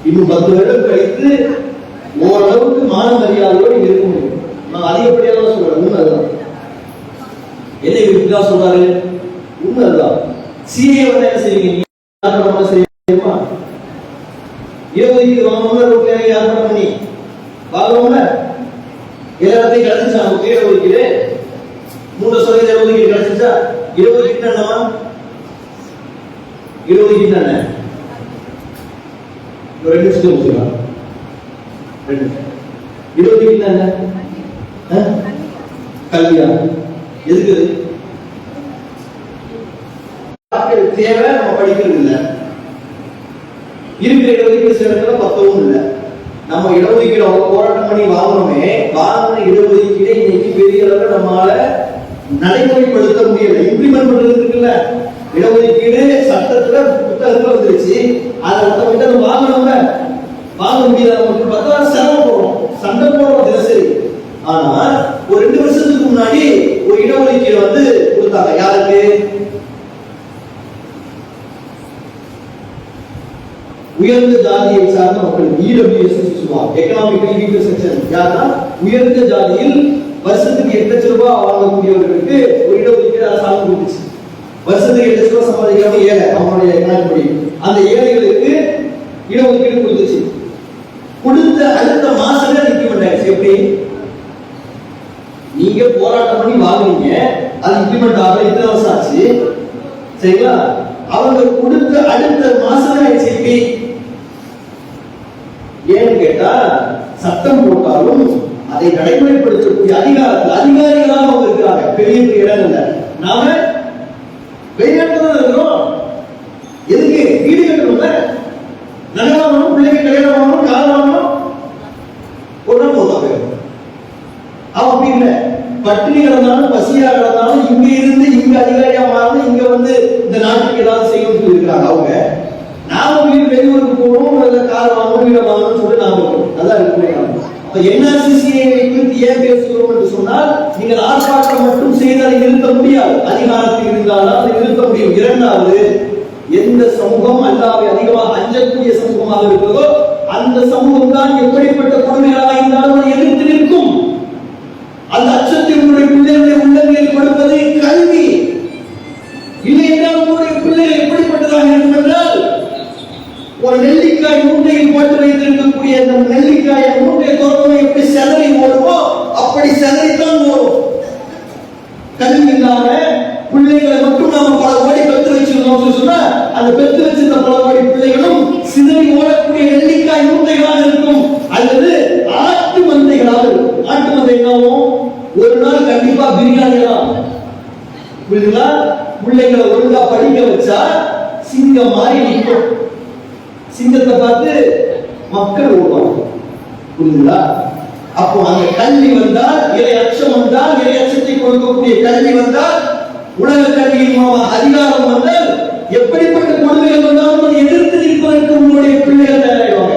இன்னும் 10 வருடம் கழித்து ஓரளவுக்கு மான மரியாதையோடு இருக்க முடியும். நான் அதிகப்படியாக சொல்றேன், உண்மைதான். என்ன இப்படிதான் சொல்றாரு? உண்மைதான். சிஏ வந்து என்ன செய்வீங்க? செய்யுமா? இருபது வாங்கணும்னா ரோட்ல யாரும் பண்ணி வாங்கணும்ல, எல்லாத்தையும் கிடைச்சிச்சா? நமக்கு கீழே ஒதுக்கீடு 3% ஒதுக்கீடு கிடைச்சிச்சா? 20 கிட்ட என்னமா? 20 கிட்ட என்ன? 2 நிமிஷத்துக்கு முடிச்சுக்கலாம். 20 கிட்ட என்ன? கல்வியா? எதுக்கு தேவை? நம்ம படிக்கிறது இல்லை. இருக்கிற இடஒதுக்கீடு சேர்க்கல பத்தவும் இல்லை. நம்ம இடஒதுக்கீடு அவ்வளவு போராட்டம் பண்ணி வாங்கணுமே, வாங்கின இடஒதுக்கீடை இன்னைக்கு பெரிய அளவில் நம்மளால நடைமுறைப்படுத்த முடியல. இம்ப்ளிமெண்ட் பண்றது இருக்குல்ல, இடஒதுக்கீடு சட்டத்துல புத்தகத்துல வந்துருச்சு, அதை மொத்தமிட்டு நம்ம வாங்கணும்ல, வாங்க முடியாத நமக்கு பார்த்தா சிரமப்படுறோம், சண்டை போடுறோம் தினசரி. ஆனா ஒரு 2 வருஷத்துக்கு முன்னாடி ஒரு இடஒதுக்கீடு வந்து கொடுத்தாங்க. யாருக்கு? உயர்ந்த ஜாதியை சார்ந்த மக்கள், இடபிள்யூஎஸ் சொல்லுவாங்க, எக்கனாமிக்கலி வீக்கர் செக்ஷன். யாருன்னா உயர்ந்த ஜாதியில் வருஷத்துக்கு 8 லட்சம் ரூபாய் வாங்கக்கூடியவர்களுக்கு ஒரு இடஒதுக்கீடு அரசாங்கம் கொடுத்துச்சு. வருஷத்துக்கு 8 லட்சம் ரூபாய் சம்பாதிக்கிறவங்க ஏழை, அவங்களுடைய கணக்குப்படி அந்த ஏழைகளுக்கு இடஒதுக்கீடு கொடுத்துச்சு. கொடுத்த அடுத்த மாசமே இம்ப்ளிமெண்ட் ஆயிடுச்சு. எப்படி? நீங்க போராட்டம் பண்ணி வாங்குறீங்க, அது இம்ப்ளிமெண்ட் ஆக இத்தனை வருஷம் ஆச்சு, சரிங்களா? அவங்க கொடுத்த அடுத்த மாசமே ஆயிடுச்சு. எப்படி? ஏன்னு கேட்டா, சட்டம் போட்டாலும் அதை நடைமுறைப்படுத்தக்கூடிய அதிகாரிகளாக அவங்க இருக்கிறாங்க. பெரிய பெரிய இடங்கள்ல நாம வெளிநாட்டுல இருக்கிறோம். எதுக்கு? வீடு கட்டணும்ல, நகரம், பிள்ளைங்க கல்யாணம் ஆகணும், காலம் ஆகணும், ஒரு போதும். அவன் அப்படி இல்லை. பட்டினி கிடந்தாலும் பசியா கிடந்தாலும் இங்க இருந்து இங்க அதிகாரியா மாறணும், இங்க வந்து இந்த நாட்டுக்கு ஏதாவது செய்யணும்னு இருக்கிறாங்க அவங்க. நாம வீடு வெளியூருக்கு போகணும், கார் வாங்கணும், வீடை வாங்கணும்னு சொல்லி நாம இருக்கோம். நல்லா இருக்கு. அப்ப என்ஆர்சிசியை குறித்து ஏன் பேசுகிறோம் என்று சொன்னால், நீங்கள் ஆர்ப்பாட்டம் மட்டும் செய்து அதை நிறுத்த முடியாது. அதிகாரத்தில் இருந்தாலும் அதை நிறுத்த முடியும். இரண்டாவது, எந்த சமூகம் அல்லாஹ்வை அதிகமாக அஞ்சக்கூடிய சமூகமாக இருக்கிறதோ அந்த சமூகம் தான் எப்படிப்பட்ட கொடுமைகளாக இருந்தாலும் அதை எதிர்த்து நிற்கும். அந்த அச்சத்தை உங்களுடைய பிள்ளைகளுடைய உள்ளங்களில் கொடுப்பது கல்வி. இல்லை என்றால் உங்களுடைய பிள்ளைகள் எப்படிப்பட்டதாக இருக்கும் என்றால், ஒரு நெல்லிக்காய் மூட்டையில் போட்டு வைத்திருக்கக்கூடிய அந்த நெல்லிக்காயை மூட்டை தோறணும் எப்படி செதறி ஓடுமோ அப்படி செதறித்தான் ஓடும். கல்வி இல்லாம பிள்ளைகளை மட்டும் நாம பல கோடி பெற்று வச்சிருந்தோம் சொன்னா அந்த பெற்று வச்சிருந்த பல கோடி பிள்ளைகளும் சிதறி ஓடக்கூடிய நெல்லிக்காய் மூட்டைகளாக இருக்கும், அல்லது ஆட்டு மந்தைகளாக இருக்கும். ஆட்டு மந்தை என்னாவும் ஒரு நாள் கண்டிப்பா பிரியாணி எல்லாம் புரியுதுங்களா? பிள்ளைகளை ஒழுங்கா படிக்க வச்சா சிங்கம் மாறி நிற்கும். சிங்கத்தை பார்த்து மக்கள் ஓடுவாங்க. புரியுதுங்களா? அப்போ அந்த கல்வி வந்தால், இறை அச்சம் வந்தால், இறை அச்சத்தை கொடுக்கக்கூடிய கல்வி வந்தால், உலக கல்வியின் மூலமாக அதிகாரம் வந்தால், எப்படிப்பட்ட கொடுமைகள் வந்தாலும் அதை எதிர்த்து நிற்பதற்கு உங்களுடைய பிள்ளைகள் தயாராகிடுவாங்க.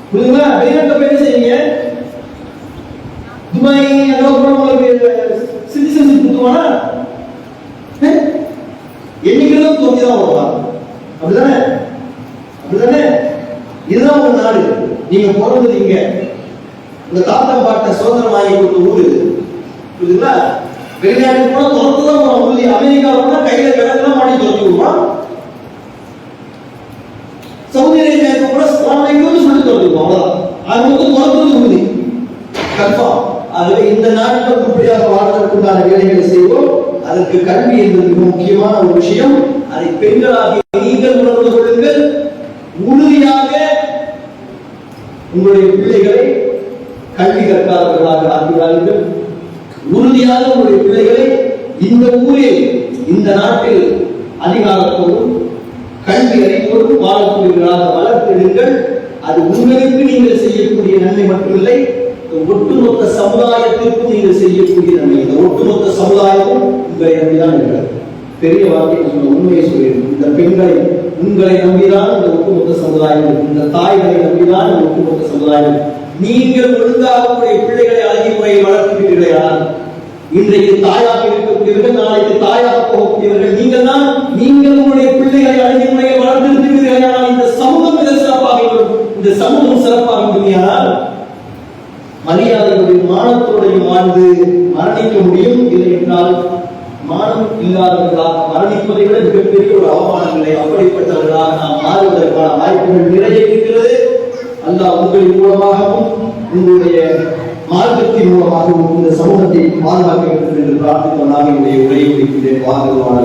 புரியுதுங்களா? வெளிநாட்டு பேர் செய்யுங்க. துபாய் சிட்டிசன்ஷிப் கொடுத்துவானா? என்னைக்கு தோக்கிதான் வருவாங்க. அப்படிதானே? அப்படிதானே? இதுதான் ஒரு நாடு. நீங்க பிறந்தது இங்க, உங்க தாத்தா பாட்ட சுதந்திரம் வாங்கி கொடுத்த ஊரு. புரியுதுங்களா? வெளிநாட்டுக்கு போனா துறந்துதான் போவான். அமெரிக்கா போனா கையில கிடக்குலாம் மாட்டி துறந்து விடுவான். சவுதி அரேபியாவுக்கு போனா சொல்லி துறந்து விடுவான். அவ்வளவுதான். அது வந்து துறந்து உறுதி கன்ஃபார்ம். ஆகவே இந்த நாட்டில் உருப்படியாக வாழ்வதற்குண்டான வேலைகளை செய்வோம். அதற்கு கல்வி என்பது மிக முக்கியமான ஒரு விஷயம். அதை பெண்களாகிய நீங்கள் உணர்ந்து கொள்ளுங்கள். உறுதியாக உங்களுடைய பிள்ளைகளை கல்வி கற்காதவர்களாக ஆக்குகிறார்கள். உறுதியாக உங்களுடைய பிள்ளைகளை இந்த ஊரில், இந்த நாட்டில் அதிகாரத்தோடும் கல்வி அறிவோடும் வாழக்கூடியவர்களாக வளர்த்திடுங்கள். அது உங்களுக்கு நீங்கள் செய்யக்கூடிய நன்மை மட்டுமில்லை, ஒட்டுமொத்த சமுதாயத்திற்கும் நீங்கள் செய்யக்கூடிய நன்மை. இந்த ஒட்டுமொத்த சமுதாயமும் உங்களை நம்பிதான் இருக்கிறது. பெரிய வார்த்தை உண்மையை சொல்லிடும். இந்த பெண்களை உங்களை நம்பிதான் இந்த ஒட்டுமொத்த சமுதாயம், இந்த தாய்களை நம்பிதான் இந்த ஒட்டுமொத்த சமுதாயம். நீங்கள் ஒழுங்காக உங்களுடைய பிள்ளைகளை அழகிய முறையை வளர்த்துக்கிறீர்களா? இன்றைக்கு தாயாக இருக்கக்கூடியவர்கள், நாளைக்கு தாயாக போகக்கூடியவர்கள் நீங்கள் தான். நீங்கள் உங்களுடைய பிள்ளைகளை அழகிய முறையை வளர்த்திருக்கிறீர்களா? இந்த சமூகம் மிக சிறப்பாக இருக்கும். இந்த சமூகம் சிறப்பாக இருக்குமையானால் மரியாதையுடைய மானத்தோடையும் வாழ்ந்து மரணிக்க முடியும். இல்லை என்றால் மானம் இல்லாதவர்களாக மரணிப்பதை விட மிகப்பெரிய ஒரு அவமானங்களை அப்படிப்பட்டவர்களாக நாம் மாறுவதற்கான வாய்ப்புகள் நிறைய இருக்கிறது. அல்லாஹ் உங்களின் மூலமாகவும் உங்களுடைய மார்க்கத்தின் மூலமாகவும் இந்த சமூகத்தை பாதுகாக்க வேண்டும் என்று பிரார்த்திப்பதாக என்னுடைய உரையை முடிக்கின்றேன். வாங்குவான